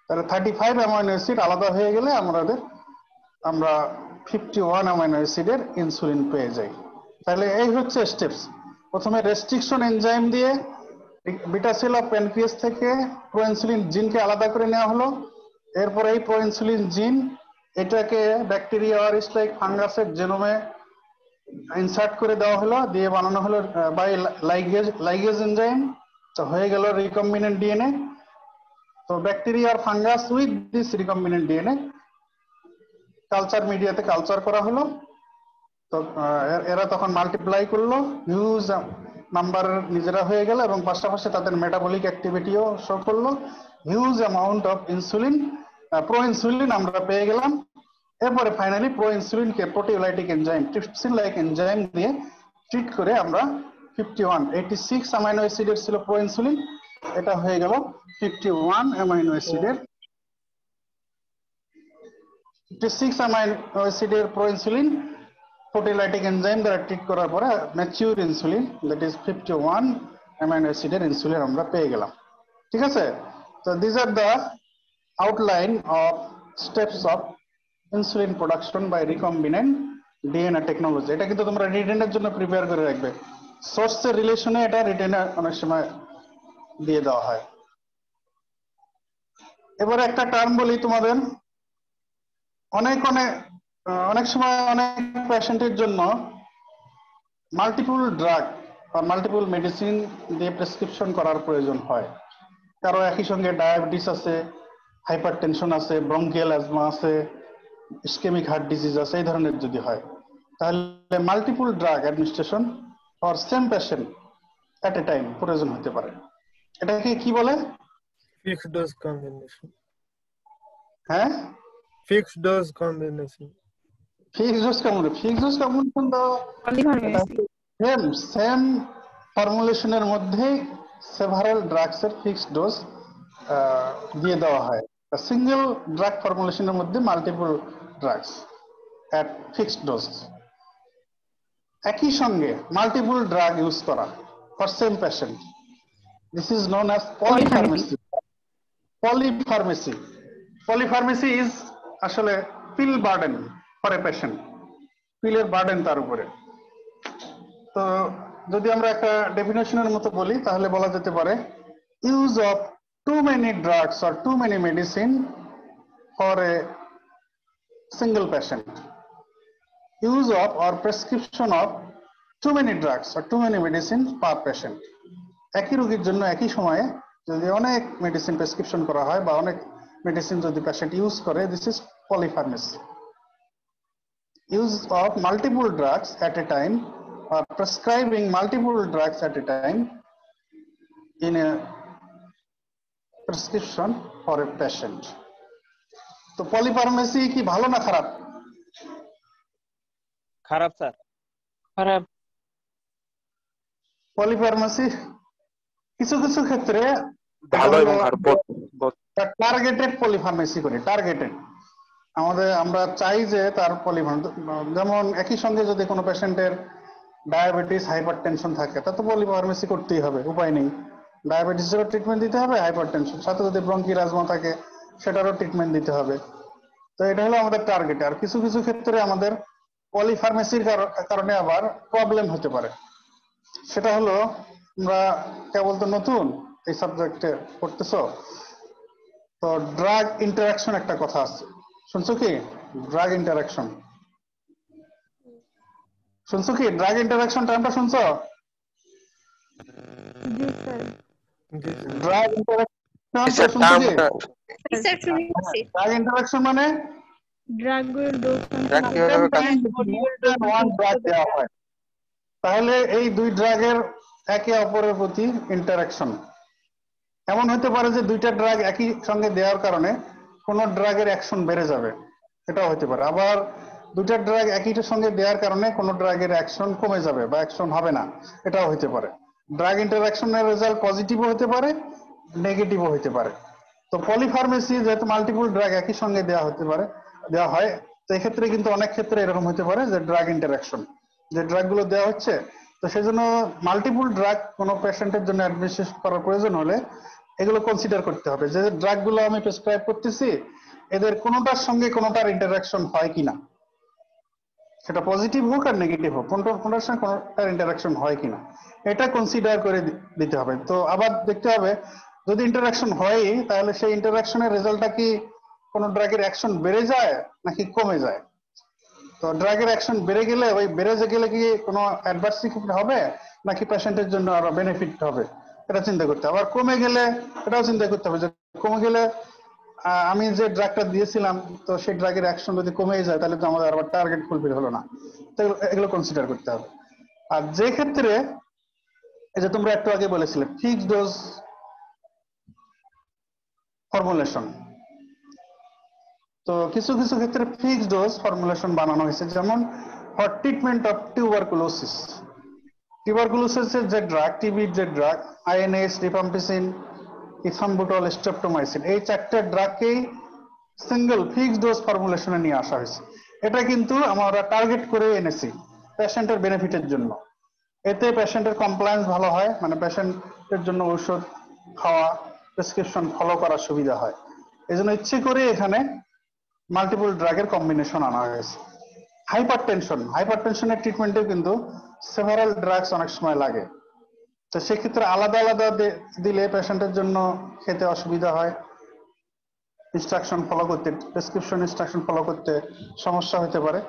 তাহলে 35 অ্যামাইনো অ্যাসিড আলাদা হয়ে গেলে আমরা 51 অ্যামাইনো অ্যাসিডের ইনসুলিন পেয়ে যাই। তাহলে এই হচ্ছে স্টেপস। প্রথমে রেস্ট্রিকশন এনজাইম দিয়ে বিটা সেল অফ প্যানক্রিয়াস থেকে প্রোইনসুলিন জিনকে আলাদা করে নেওয়া হলো। এরপরে এই প্রোইনসুলিন জিন এটাকে ব্যাকটেরিয়া আর লাইক ফাঙ্গাসের জেনোমে ইনসার্ট করে দেওয়া হলো, দিয়ে বানানো হলো বাই লাইগেজ এনজাইম। তো হয়ে গেল রিকম্বিনেন্ট ডিএনএ। তো ব্যাকটেরিয়া আর fungus with this recombinant DNA culture মিডিয়াতে কালচার করা হলো। তো এরা তখন মাল্টিপ্লাই করলো, হিউজ নাম্বার নিজেরা হয়ে গেল, এবং পাশাপাশি তাদের মেটাবলিক অ্যাক্টিভিটিও শো করলো। Huge amount of insulin, proinsulin আমরা পেয়ে গেলাম। এরপরে ফাইনালি প্রোইনসুলিনকে proteolytic enzyme, trypsin like enzyme দিয়ে ট্রিট করে আমরা 86 অ্যামাইনো অ্যাসিডের ছিল প্রোইনসুলিন, এটা হয়ে গেল 51 অ্যামাইনো অ্যাসিডের 56 অ্যামাইনো অ্যাসিডের প্রোইনসুলিন প্রোটিওলাইটিক এনজাইম দ্বারা ট্রিট করার পরে mature insulin, that is 51 amino অ্যাসিডের ইনসুলিন আমরা পেয়ে গেলাম। ঠিক আছে? তো this are the outline of steps of insulin production by recombinant DNA technology. এটা কিন্তু তোমরা রিটেনের জন্য প্রিপেয়ার করে রাখবে। সোর্সের রিলেশনে এটা রিটেনে অনেক সময় দিয়ে দেওয়া হয়। এবারে একটা টার্ম বলি তোমাদের, অনেক সময় অনেক পেশেন্টের জন্য মাল্টিপল ড্রাগ বা মাল্টিপল মেডিসিন দিয়ে প্রেসক্রিপশন করার প্রয়োজন হয়। কারো একই সঙ্গে ডায়াবেটিস আছে, হাইপারটেনশন আছে, ব্রঙ্কিয়াল অ্যাজমা আছে, ইসকেমিক হার্ট ডিজিজ আছে, এই ধরনের যদি হয় তাহলে multiple drug administration for same patient at A time প্রয়োজন হতে পারে। এটাকে কি বলে? Fixed dose combination. হ্যাঁ, Fixed dose combination. Fixed dose combination. Fixed dose combination তো এটা সেম ফর্মুলেশনের মধ্যে সেভারাল ড্রাগস এর ফিক্সড ডোজ দিয়ে দেওয়া হয়। সিঙ্গেল ড্রাগ ফর্মুলেশনের মধ্যে multiple drugs at fixed dose. একই সঙ্গে মাল্টিপল ড্রাগ ইউজ করা for same patient, this is known as polypharmacy. Polypharmacy is আসলে pill burden for a patient, পিলের বার্ডেন তার উপরে। তো যদি আমরা একটা ডেফিনেশনের মতো বলি তাহলে বলা যেতে পারে use of too many drugs or too many medicine for a single patient. Use of or prescription of too many drugs or too many medicine per patient. একই রোগীর জন্য একই সময়ে যদি অনেক মেডিসিন প্রেসক্রিপশন করা হয় বা অনেক মেডিসিন যদি পেশেন্ট ইউজ করে, this is polypharmacy. Use of multiple drugs at a time or prescribing multiple drugs at a time in a prescription for a patient. তো পলিফার্মেসি কি ভালো না খারাপ? খারাপ স্যার। খারাপ। পলিফার্মেসি কিছু কিছু ক্ষেত্রে ভালো এবং খারাপ টার্গেটেড পলিফার্মেসি করে, টার্গেটেড। আমরা চাই যে তার যেমন একই সঙ্গে যদি কোনো পেশেন্টের ডায়াবেটিস হাইপারটেনশন থাকে তা তো পলিফার্মেসি করতেই হবে, উপায় নেই। ডায়াবেটিসেরও ট্রিটমেন্ট দিতে হবে, হাইপারটেনশন সাথে যদি ব্রঙ্কিয়াল অ্যাজমা থাকে সেটারও ট্রিটমেন্ট দিতে হবে। তো এটা হলো আমাদের টার্গেট। আর কিছু কিছু ক্ষেত্রে আমাদের পলিফার্মেসির কারণে আবার প্রবলেম হতে পারে। সেটা হলো, আমরা কেবল তো নতুন এই সাবজেক্টে পড়তেছো, তো ড্রাগ ইন্টারাকশন একটা কথা আছে, শুনছো কি? ড্রাগ ইন্টারাকশন শুনছো কি? ড্রাগ ইন্টারাকশন টার্মটা শুনছো? জি স্যার। ড্রাগ ইন্টারাকশন শুনছো কি? স্যার শুনেছি। ড্রাগ ইন্টারাকশন মানে ড্রাগের ডোজ দেওয়া হয়। তাহলে এই দুই ড্রাগের একে অপরের প্রতি ইন্টারাকশন এমন হতে পারে যে দুইটা ড্রাগ একই সঙ্গে দেওয়ার কারণে কোন ড্রাগের অ্যাকশন বেড়ে যাবে, এটাও হতে পারে। আবার দুইটা ড্রাগ একইটার সঙ্গে দেওয়ার কারণে কোন ড্রাগের অ্যাকশন কমে যাবে বা অ্যাকশন হবে না, এটাও হতে পারে। ড্রাগ ইন্টারাকশনের রেজাল্ট পজিটিভও হতে পারে, নেগেটিভও হতে পারে। তো পলিফার্মেসি যেহেতু মাল্টিপল ড্রাগ একই সঙ্গে দেওয়া হয়, তো এক্ষেত্রে কিন্তু অনেক ক্ষেত্রে এরকম হতে পারে যে ড্রাগ ইন্টারাকশন, যে ড্রাগ গুলো দেওয়া হচ্ছে, তো সেজন্য মাল্টিপল ড্রাগ কোনো পেশেন্টের জন্য অ্যাডমিনিস্ট্রেশন করার প্রয়োজন হলে এগুলো কনসিডার করতে হবে যে ড্রাগ গুলো আমি প্রেসক্রাইব করতেছি এদের কোনোটার সঙ্গে কোনোটার ইন্টারাকশন হয় কিনা, সেটা পজিটিভ হোক আর নেগেটিভ হোক, কোনটার সঙ্গে কোনোটার ইন্টারাকশন হয় কিনা এটা কনসিডার করে দিতে হবে। তো আবার দেখতে হবে যদি ইন্টারাকশন হয় তাহলে সেই ইন্টারাকশনের রেজাল্টটা কি কোনো ড্রাগের অ্যাকশন বেড়ে যায় নাকি কমে যায়। তো ড্রাগের অ্যাকশন বেড়ে গেলে কি কোনো অ্যাডভার্স ইফেক্ট হবে নাকি পেশেন্টের জন্য আরো বেনিফিট হবে, এটা চিন্তা করতে হবে। আবার কমে গেলে এটাও চিন্তা করতে হবে যে কমে গেলে আমি যে ড্রাগটা দিয়েছিলাম তো সেই ড্রাগের অ্যাকশন যদি কমে যায় তাহলে তো আমাদের আবার টার্গেট ফুলফিল হলো না, তো এগুলো কনসিডার করতে হবে। আর যে ক্ষেত্রে এই যে তোমরা একটু আগে বলেছিলে ফিক্সড ডোজ ফর্মুলেশন, তো কিছু কিছু ক্ষেত্রে ফিক্সড ডোজ ফর্মুলেশন বানানো হয়েছে, যেমন ফর ট্রিটমেন্ট অফ টিউবারকুলোসিস। টিউবারকুলোসিসের যে ড্রাগ, টিবির যে ড্রাগ, আইএনএস, রিফাম্পিসিন, ইথাম্বুটল, স্ট্রেপ্টোমাইসিন, এই চারটে ড্রাগকেই সিঙ্গেল ফিক্সড ডোজ ফর্মুলেশনে নিয়ে আসা হয়েছে। এটা কিন্তু আমরা টার্গেট করে এনেছি পেশেন্টের বেনিফিটের জন্য। এতে পেশেন্টের কমপ্লায়েন্স ভালো হয়, মানে পেশেন্টের জন্য ঔষধ খাওয়া, প্রেসক্রিপশন ফলো করার সুবিধা হয়। এই জন্য ইচ্ছে করে এখানে মাল্টিপল ড্রাগের কম্বিনেশন আনা হয়েছে। হাইপারটেনশনের ট্রিটমেন্টেও কিন্তু সেভারাল ড্রাগস অনেক সময় লাগে, তো সেক্ষেত্রে আলাদা আলাদা দিলে পেশেন্টের জন্য খেতে অসুবিধা হয়, ইনস্ট্রাকশন ফলো করতে, প্রেসক্রিপশন ইনস্ট্রাকশন ফলো করতে সমস্যা হতে পারে।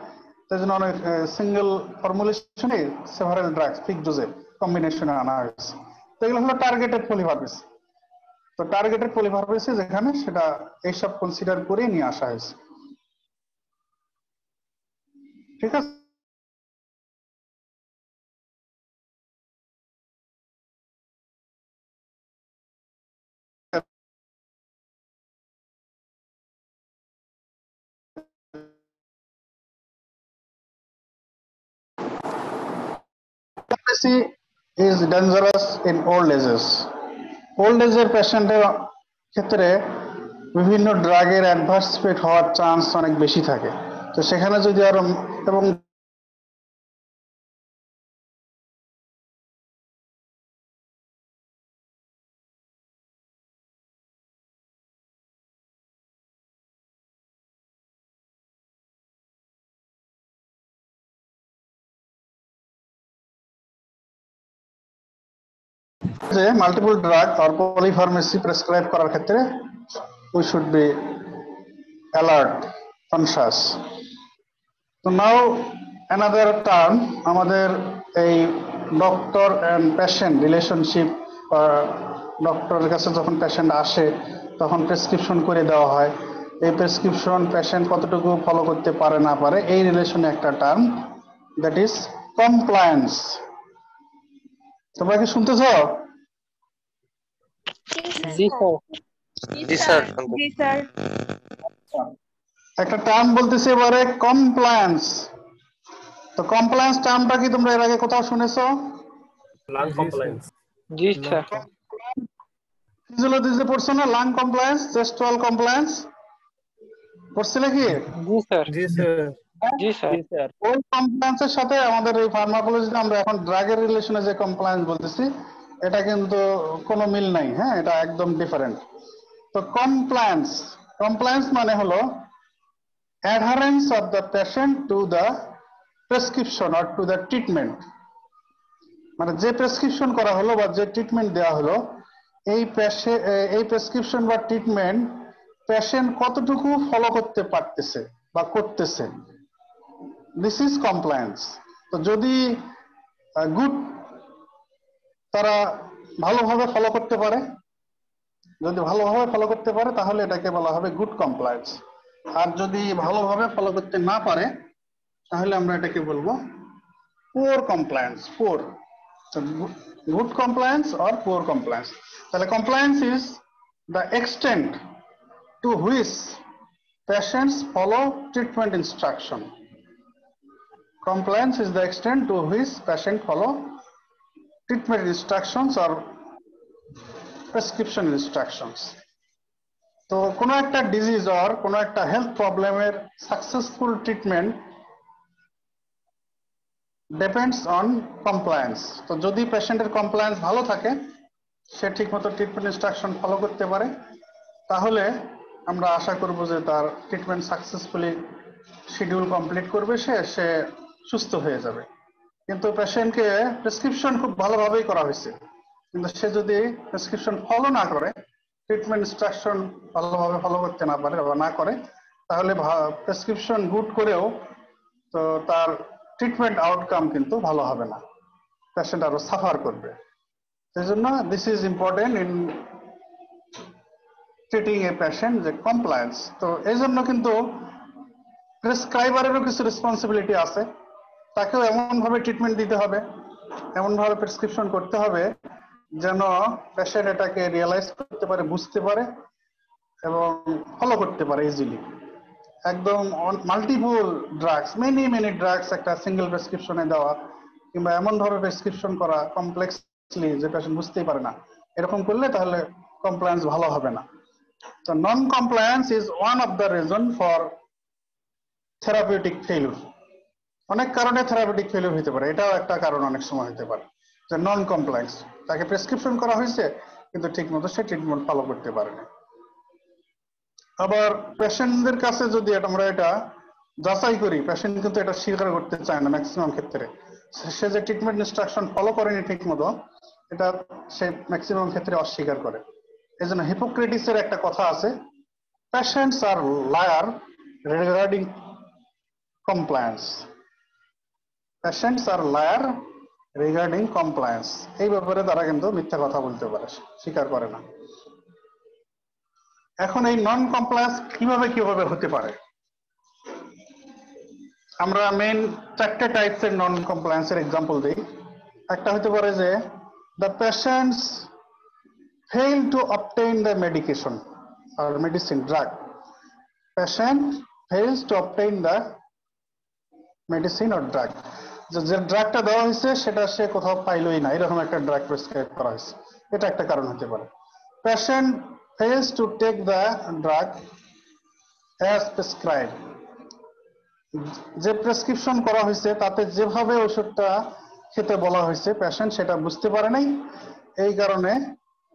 তাই জন্য অনেক সিঙ্গেল ফর্মুলেশনে সেভারাল ড্রাগস ফিক্সড ডোজে কম্বিনেশনে আনা হয়েছে। তো এগুলো হলো টার্গেটেড পলিভার্বিস। তো টার্গেটেড পলিভার্বিসে যেখানে সেটা এইসব কনসিডার করে নিয়ে আসা হয়েছে। ঠিক আছে, is dangerous in old ages. Old এজের পেশেন্টের ক্ষেত্রে বিভিন্ন ড্রাগের অ্যাডভার্স ইফেক্ট হওয়ার চান্স অনেক বেশি থাকে। তো সেখানে যদি আরো এবং যে মাল্টিপল ড্রাগ অর পলিফার্মেসি প্রেসক্রাইব করার ক্ষেত্রে we should be alert, conscious. তো নাও অ্যানাদার টার্ম, আমাদের এই ডক্টর অ্যান্ড পেশেন্ট রিলেশনশিপ, ডক্টরের কাছে যখন পেশেন্ট আসে তখন প্রেসক্রিপশন করে দেওয়া হয়, এই প্রেসক্রিপশন পেশেন্ট কতটুকু ফলো করতে পারে না পারে, এই রিলেশনে একটা টার্ম, দ্যাট ইজ কমপ্লায়েন্স। তোমরা কি শুনতেছ? জি স্যার। জি স্যার। জি স্যার। একটা টার্ম বলতেছি এবারে, কমপ্লায়েন্স। তো কমপ্লায়েন্স টার্মটা কি তোমরা এর আগে কোথাও শুনেছো? Lung compliance. জি স্যার। ফিজিওলজিতে পড়ছো না? লাং কমপ্লায়েন্স, চেস্ট ওয়াল কমপ্লায়েন্স পড়ছিলে কি? জি স্যার। Ji sir. জি স্যার। ওই কমপ্লায়েন্সের সাথে আমাদের এই ফার্মাকোলজিতে আমরা এখন ড্রাগের রিলেশনে যে কমপ্লায়েন্স বলতেছি এটা কিন্তু কোনো মিল নাই। হ্যাঁ, এটা একদম ডিফারেন্ট। তো কমপ্লায়েন্স, কমপ্লায়েন্স মানে হলো অ্যাডহারেন্স of the patient to the prescription or to the treatment. মানে যে প্রেসক্রিপশন করা হলো বা যে ট্রিটমেন্ট দেওয়া হলো, এই প্রেসক্রিপশন বা ট্রিটমেন্ট পেশেন্ট কতটুকু ফলো করতে পারতেছে বা করতেছে, দিস ইজ কমপ্লায়েন্স। তো যদি গুড, তারা ভালোভাবে ফলো করতে পারে, যদি ভালোভাবে ফলো করতে পারে তাহলে এটাকে বলা হবে গুড কমপ্লায়েন্স। আর যদি ভালোভাবে ফলো করতে না পারে তাহলে আমরা এটাকে বলবো poor compliance. Poor, good compliance or poor compliance. তাহলে compliance is the extent to which patients follow treatment instruction. Compliance is the extent to which patient follow treatment instructions or prescription instructions. তো কোনো একটা disease or কোনো একটা health প্রবলেমের successful treatment depends on compliance. তো যদি পেশেন্টের compliance ভালো থাকে, সে ঠিকমতো ট্রিটমেন্ট ইনস্ট্রাকশন ফলো করতে পারে, তাহলে আমরা আশা করব যে তার ট্রিটমেন্ট সাকসেসফুলি শিডিউল কমপ্লিট করবে, সে সুস্থ হয়ে যাবে। কিন্তু পেশেন্টকে প্রেসক্রিপশন খুব ভালোভাবেই করা হয়েছে, কিন্তু সে যদি প্রেসক্রিপশন ফলো না করে, ট্রিটমেন্ট ইনস্ট্রাকশন ভালোভাবে ফলো করতে না পারে বা না করে, তাহলে প্রেসক্রিপশন গুড করেও তো তার ট্রিটমেন্ট আউটকাম কিন্তু ভালো হবে না, পেশেন্ট আরো সাফার করবে। সেই জন্য this is important in treating a patient, যে কমপ্লায়েন্স। তো এই জন্য কিন্তু প্রেসক্রাইবারেরও কিছু রেসপন্সিবিলিটি আছে, তাকেও এমন ভাবে ট্রিটমেন্ট দিতে হবে, এমন ভাবে প্রেসক্রিপশন করতে হবে যেন পেশেন্ট এটাকে রিয়েলাইজ করতে পারে, বুঝতে পারে এবং ফলো করতে পারে ইজিলি। একদম মাল্টিপল ড্রাগস, মেনি ড্রাগস একটা সিঙ্গেল প্রেসক্রিপশনে দেওয়া, কিংবা এমন ভাবে প্রেসক্রিপশন করা কমপ্লেক্সলি যে পেশেন্ট বুঝতেই পারে না, এরকম করলে তাহলে কমপ্লায়েন্স ভালো হবে না। তো নন compliance is one of the reason for therapeutic failure. অনেক কারণে থেরাপিউটিক ফেইলিউর হতে পারে, এটাও একটা কারণ অনেক সময় হতে পারে, যে নন কমপ্লায়েন্স, তাকে প্রেসক্রিপশন করা হয়েছে কিন্তু ঠিক মতো সে ট্রিটমেন্ট ফলো করতে পারে না। আবার পেশেন্টদের কাছে যদি আমরা এটা যাচাই করি, পেশেন্ট কিন্তু এটা স্বীকার করতে চায় না ম্যাক্সিমাম ক্ষেত্রে, সে যে ট্রিটমেন্ট ইনস্ট্রাকশন ফলো করেনি ঠিক মতো, এটা সে ম্যাক্সিমাম ক্ষেত্রে অস্বীকার করে। এই জন্য হিপোক্রেটিসের একটা কথা আছে, patients are liar regarding compliance. Patients are liar regarding compliance, এই ব্যাপারে তারা কিন্তু মিথ্যা কথা বলতে পারে, স্বীকার করে না। এখন এই নন কমপ্লায়েন্স কিভাবে হতে পারে? আমরা মেইন 4টে টাইপসের নন কমপ্লায়েন্সের এক্সাম্পল দিই। একটা হতে পারে যে the patients fail to obtain the medication or medicine drug. Patient fails to obtain the medicine or drug. যে ড্রাগটা দেওয়া হয়েছে সেটা সে কোথাও পাইলই না, এরকম একটা ড্রাগ প্রেসক্রাইব করা হয়েছে, এটা একটা কারণ হতে পারে। Patient fails to take the drug as prescribed. যে প্রেসক্রিপশন করা হয়েছে তাতে যেভাবে ওষুধটা খেতে বলা হয়েছে পেশেন্ট সেটা বুঝতে পারে নাই, এই কারণে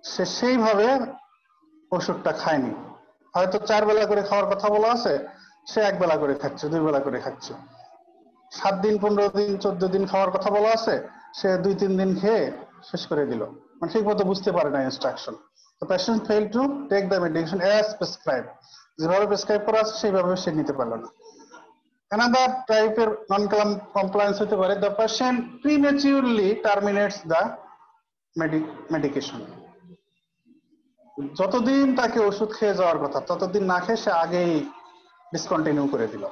সে সেইভাবে ওষুধটা খায়নি। হয়তো 4 বেলা করে খাওয়ার কথা বলা আছে, সে 1 বেলা করে খাচ্ছে, 2 বেলা করে খাচ্ছে। 7 দিন 15 দিন 14 দিন খাওয়ার কথা বলা আছে, সে 2-3 দিন খেয়ে শেষ করে দিল, মানে ঠিক মতো বুঝতে পারে না ইনস্ট্রাকশন। তো patient fail to take the medication as prescribe, যেভাবে প্রেসক্রাইব করা আছে সেইভাবে সে নিতে পারলো না। Another type of non-compliance হতে পারে the patient prematurely terminates the medication. যতদিন তাকে ওষুধ খেয়ে যাওয়ার কথা ততদিন না খেয়ে সে আগেই ডিসকন্টিনিউ করে দিল।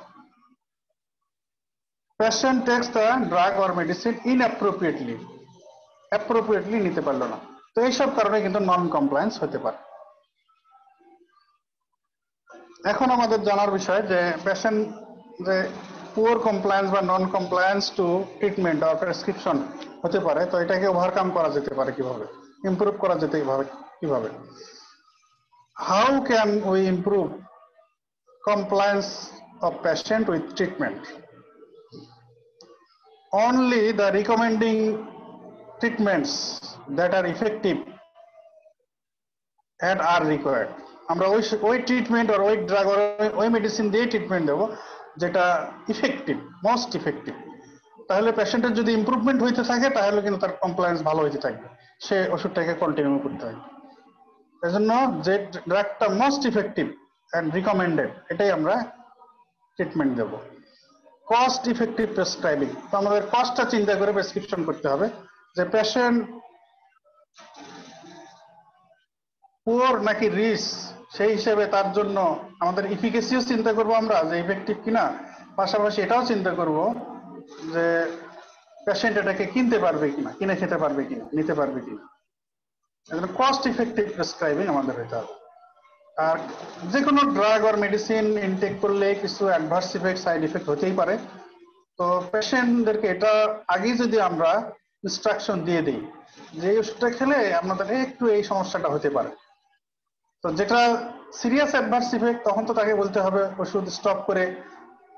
Patient takes the drug or medicine inappropriately, appropriately নিতে পারলো না। তো এইসব কারণে কিন্তু নন কমপ্লায়েন্স হতে পারে। এখন আমাদের জানার বিষয় যে পেশেন্ট যে পুয়ার কমপ্লায়েন্স বা নন কমপ্লায়েন্স টু ট্রিটমেন্ট আর প্রেসক্রিপশন হতে পারে, তো এটাকে ওভারকাম করা যেতে পারে কিভাবে, ইমপ্রুভ করা যেতে কিভাবে? How can we improve compliance of patient with treatment? Only the recommending treatments that are effective and are required. আমরা ওই ট্রিটমেন্ট আর ওই ড্রাগ আর ওই মেডিসিন দিয়ে ট্রিটমেন্ট দেবো যেটা ইফেক্টিভ, মোস্ট ইফেক্টিভ। তাহলে পেশেন্টের যদি ইমপ্রুভমেন্ট হইতে থাকে তাহলে কিন্তু তার কমপ্লায়েন্স ভালো হইতে থাকবে, সে ওষুধটাকে কন্টিনিউ করতে হবে। এজন্য যে ড্রাগটা মোস্ট ইফেক্টিভ এন্ড রিকমেন্ডেড এটাই আমরা ট্রিটমেন্ট দেব। কস্ট ইফেক্টিভ প্রেসক্রাইবিং, তো আমাদের কস্টটা চিন্তা করে প্রেসক্রিপশন করতে হবে যে পেশেন্ট পুয়ার নাকি রিচ, সেই হিসেবে তার জন্য আমাদের ইফিকেসিও চিন্তা করব আমরা যে ইফেক্টিভ কিনা, পাশাপাশি এটাও চিন্তা করব যে পেশেন্ট এটাকে কিনতে পারবে কিনা, কিনে খেতে পারবে কিনা, নিতে পারবে কিনা। এজন্য কস্ট ইফেক্টিভ প্রেসক্রাইবিং আমাদের হতে হবে। আর যে কোনো ড্রাগ আর মেডিসিন ইনটেক করলে কিছু অ্যাডভার্স ইফেক্ট, সাইড ইফেক্ট হতেই পারে। তো পেশেন্টদেরকে এটা আগেই যদি আমরা ইনস্ট্রাকশন দিয়ে দিই যে ওষুধটা খেলে আপনাদের একটু এই সমস্যাটা হতে পারে, তো যেটা সিরিয়াস অ্যাডভার্স ইফেক্ট তখন তো তাকে বলতে হবে ওষুধ স্টপ করে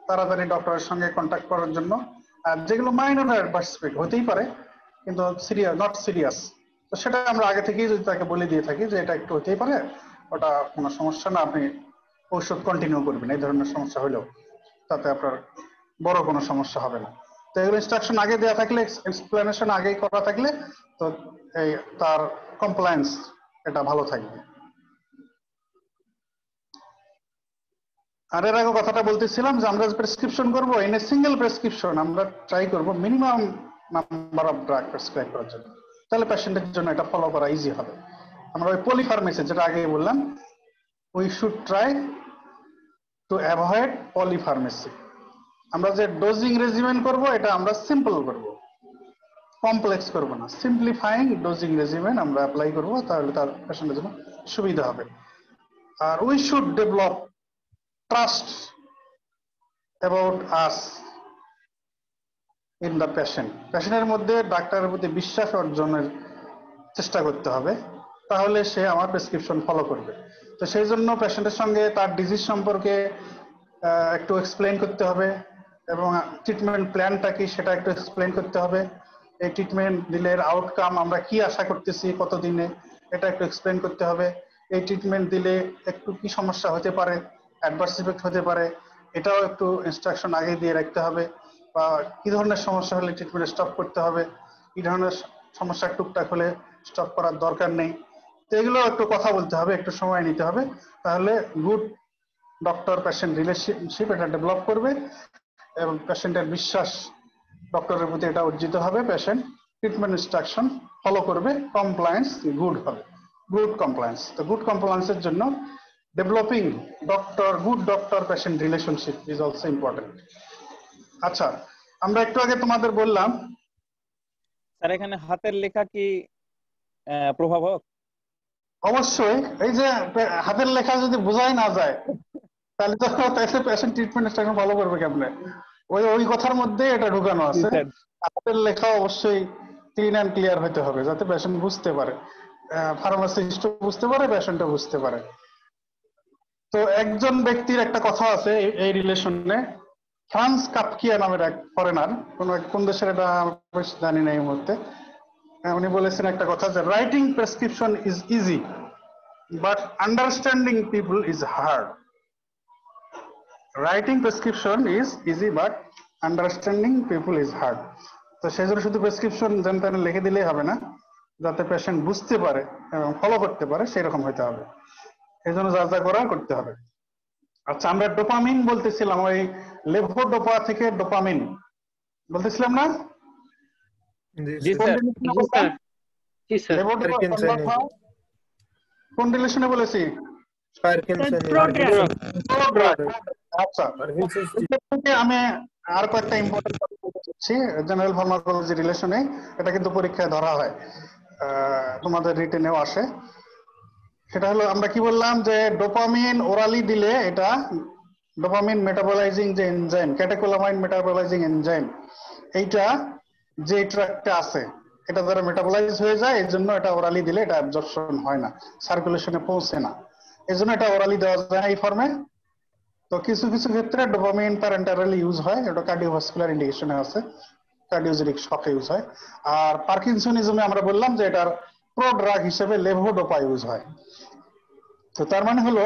তাড়াতাড়ি ডক্টরের সঙ্গে কন্ট্যাক্ট করার জন্য। আর যেগুলো মাইনর অ্যাডভার্স ইফেক্ট হতেই পারে কিন্তু সিরিয়াস, নট সিরিয়াস, তো সেটা আমরা আগে থেকেই যদি তাকে বলে দিয়ে থাকি যে এটা একটু হতেই পারে, ওটা কোনো সমস্যা না, আপনি ওষুধ কন্টিনিউ করবেন, এই ধরনের সমস্যা হলেও তাতে আপনার বড় কোনো সমস্যা হবে না। তো এগুলো ইনস্ট্রাকশন আগে দেওয়া থাকলে, এক্সপ্লেনেশন আগেই করা থাকলে তো এই তার কমপ্লায়েন্স এটা ভালো থাকবে। আর এর আগে কথাটা বলতেছিলাম যে আমরা প্রেসক্রিপশন করবো, ইন এ সিঙ্গেল প্রেসক্রিপশন আমরা ট্রাই করব minimum number of drug prescribe করার জন্য, তাহলে পেশেন্টের জন্য এটা ফলো করা ইজি হবে। আমরা ওই পলিফার্মেসি যেটা আগে বললাম, we should try to avoid polypharmacy. আমরা যে ডোজিং রেজিমেন করব এটা আমরা সিম্পল করব, কমপ্লেক্স করব না, সিম্পলিফাইং ডোজিং রেজিমেন আমরা অ্যাপ্লাই করব, তাহলে তার পেশেন্টের জন্য সুবিধা হবে। আর we should develop trust about us in the patient. পেশেন্টের মধ্যে ডাক্তারের প্রতি বিশ্বাস অর্জনের চেষ্টা করতে হবে, তাহলে সে আমার প্রেসক্রিপশন ফলো করবে। তো সেই জন্য পেশেন্টের সঙ্গে তার ডিজিজ সম্পর্কে একটু এক্সপ্লেইন করতে হবে এবং ট্রিটমেন্ট প্ল্যানটা কি সেটা একটু এক্সপ্লেইন করতে হবে। এই ট্রিটমেন্ট দিলে আউটকাম আমরা কি আশা করতেছি কতদিনে, এটা একটু এক্সপ্লেইন করতে হবে। এই ট্রিটমেন্ট দিলে একটু কি সমস্যা হতে পারে, অ্যাডভার্স ইফেক্ট হতে পারে, এটাও একটু ইনস্ট্রাকশন আগে দিয়ে রাখতে হবে। বা কি ধরনের সমস্যা হলে ট্রিটমেন্ট স্টপ করতে হবে, কি ধরনের সমস্যা টুকটাক হলে স্টপ করার দরকার নেই, তো এগুলো একটু কথা বলতে হবে, একটু সময় নিতে হবে, তাহলে গুড ডক্টর পেশেন্ট রিলেশনশিপ এটা ডেভেলপ করবে এবং পেশেন্টের বিশ্বাস ডক্টরের প্রতি এটা অর্জিত হবে, পেশেন্ট ট্রিটমেন্ট ইনস্ট্রাকশন ফলো করবে, কমপ্লায়েন্স গুড হবে, গুড কমপ্লায়েন্স। তো গুড কমপ্লায়েন্সের জন্য developing good doctor patient relationship is also important. আচ্ছা, আমরা একটু আগে তোমাদের বললাম স্যার এখানে হাতের লেখা কি প্রভাবক? অবশ্যই। এই যে হাতের লেখা যদি বোঝাই না যায় তাহলে তো পেশেন্ট ট্রিটমেন্ট ইনস্ট্রাকশন ফলো করবে কেমনে? ওই কথার মধ্যে এটা ঢুকানো আছে। হাতের লেখা অবশ্যই ক্লিন অ্যান্ড ক্লিয়ার হতে হবে যাতে পেশেন্ট বুঝতে পারে, ফার্মাসিস্ট বুঝতে পারে, পেশেন্টও বুঝতে পারে। তো একজন ব্যক্তির একটা কথা আছে এই রিলেশনে, ফ্রান্স কাফকিয়া নামের এক ফরেনার, কোন দেশের এটা জানি না এই মুহূর্তে, উনি বলেছেন একটা কথা যে writing prescription is easy but understanding people is hard. Writing prescription is easy but understanding people is hard. তো সেই জন্য শুধু প্রেসক্রিপশন যেন তেন লিখে দিলেই হবে না, যাতে পেশেন্ট বুঝতে পারে এবং ফলো করতে পারে সেরকম হইতে হবে। এই জন্য যা যা করার করতে হবে। আচ্ছা, আমরা ডোপামিন বলতেছিলাম, ওই লেভোডোপা থেকে ডোপামিন বলতেছিলাম না? জি স্যার। জি স্যার। লেভোডোপা কোন রিলেশনে বলেছি? আচ্ছা, আমি আর কয়েকটা ইম্পর্টেন্ট বলছি জেনারেল ফার্মাকোলজি রিলেশনে। এটা কিন্তু পরীক্ষায় ধরা হয়, তোমাদের রিটেনেও আসে। সেটা হলো, আমরা কি বললাম যে ডোপামিন ওরালি দিলে এটা ডোপামিন মেটাবলাইজিং যে এনজাইম, ক্যাটেকোলামাইন মেটাবলাইজিং এনজাইম, এইটা যে ট্র্যাক্টে আছে এটা দ্বারা মেটাবলাইজ হয়ে যায়। এই জন্য এটা ওরালি দিলে এটা অ্যাবজর্পশন হয় না, সার্কুলেশনে পৌঁছে না, এই জন্য এটা ওরালি দেওয়া যায় না এই ফর্মে। তো কিছু কিছু ক্ষেত্রে ডোপামিন প্যারেন্টারালি ইউজ হয়, এটা কার্ডিওভাস্কুলার ইন্ডিকেশনে আছে, কার্ডিওজেনিক শকে ইউজ হয়। আর পার্কিনসনিজমে আমরা বললাম যে এটার প্রো ড্রাগ হিসেবে লেভোডোপা ইউজ হয়। তো তার মানে হলো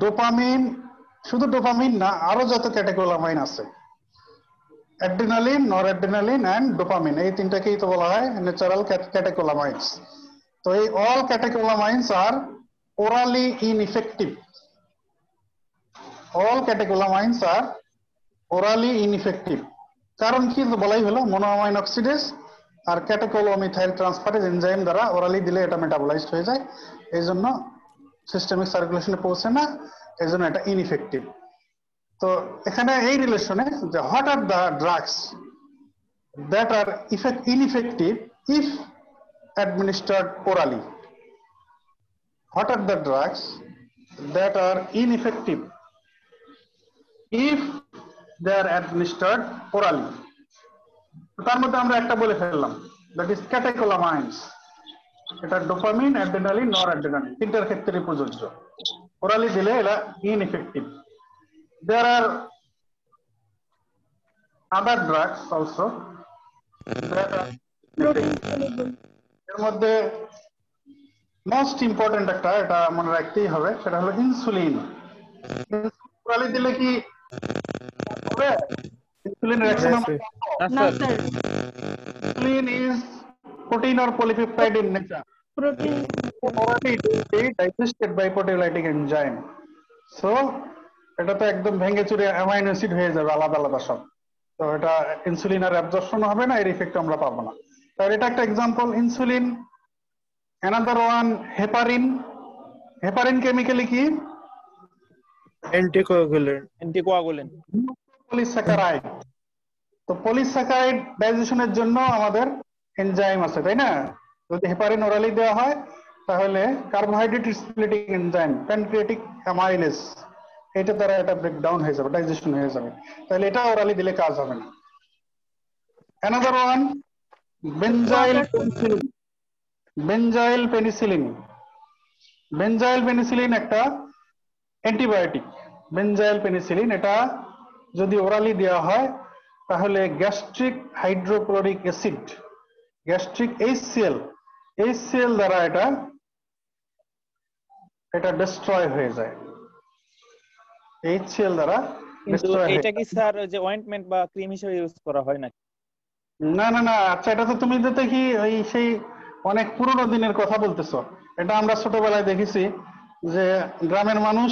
ডোপামিন, শুধু ডোপামিন না, আরো যত ক্যাটেকোলামাইন আছে, অ্যাড্রিনালিন, নরঅ্যাড্রিনালিন এন্ড ডোপামিন, এই তিনটাকেই তো বলা হয় ন্যাচারাল ক্যাটেকোলামাইন্স। তো এই অল ক্যাটেকোলামাইন্স আর ওরালি ইনএফেক্টিভ। অল ক্যাটেকোলামাইন্স আর ওরালি ইনএফেক্টিভ। কারণ কি বলাই হলো, মোনোঅ্যামাইন অক্সিডেজ আর ক্যাটেকোলোমিথাইল ট্রান্সফারেজ এনজাইম দ্বারা ওরালি দিলে এটা মেটাবলাইজড হয়ে যায়, এই জন্য সিস্টেমিক সার্কুলেশনে পৌঁছে না, এই জন্য এটা ইনএফেক্টিভ। তো এখানে এই রিলেশনে যে what are the drugs that are ineffective if administered orally? What are the drugs that are ineffective if they are administered orally? তার মধ্যে আমরা একটা বলে ফেললাম, দ্যাট ইজ ক্যাটেকোলামাইন্স। এটা ডোপামিন, অ্যাড্রিনালিন, নরঅ্যাড্রিনালিন তিনটার ক্ষেত্রে প্রযোজ্য। ওরালি দিলে এটা ineffective. There are other drugs also that are এর মধ্যে মোস্ট ইম্পর্টেন্ট একটা, এটা মনে রাখতেই হবে, সেটা হলো ইনসুলিন। ওরালি দিলে কি হবে? ইনসুলিন রিঅ্যাকশন না sir, insulin is protein or polypeptide in nature. protein. Orally it will be digested by proteolytic enzyme. So এটা তো একদম ভেঙে চুরে অ্যামাইনো অ্যাসিড হয়ে যাবে আলাদা আলাদা সব। তো এটা ইনসুলিন আর অ্যাবজর্পশন হবে না, এর ইফেক্ট আমরা পাবো না। তাহলে এটা একটা example, insulin. Another one heparin. Heparin chemically কি? অ্যান্টিকোয়াগুলেন্ট। পলিস্যাকারাইড। তো পলিস্যাকারাইড ডাইজেশনের জন্য আমাদের এনজাইম আছে, তাই না? যদি হেপারিন ওরালি দেওয়া হয় তাহলে carbohydrate splitting enzyme pancreatic amylase, এটা দ্বারা এটা ব্রেকডাউন হয়ে যাবে, ডাইজেশন হয়ে যাবে, তাহলে এটা ওরালি দিলে কাজ হবে না। Another one benzyl penicillin. Benzyl penicillin. Benzyl penicillin একটা অ্যান্টিবায়োটিক। বেনজাইল পেনিসিলিন এটা যদি ওরালি দেওয়া হয় তাহলে gastric hydrochloric acid, gastric HCl দ্বারা এটা ডিস্ট্রয় হয়ে যায়। HCl দ্বারা ডিস্ট্রয়। এটা কি স্যার যে অয়েন্টমেন্ট বা ক্রিম হিসেবে ইউজ করা হয় নাকি? না না না, আচ্ছা এটা তো তুমি তো কি ওই সেই অনেক পুরনো দিনের কথা বলতেছো। এটা আমরা ছোটবেলায় দেখেছি যে গ্রামের মানুষ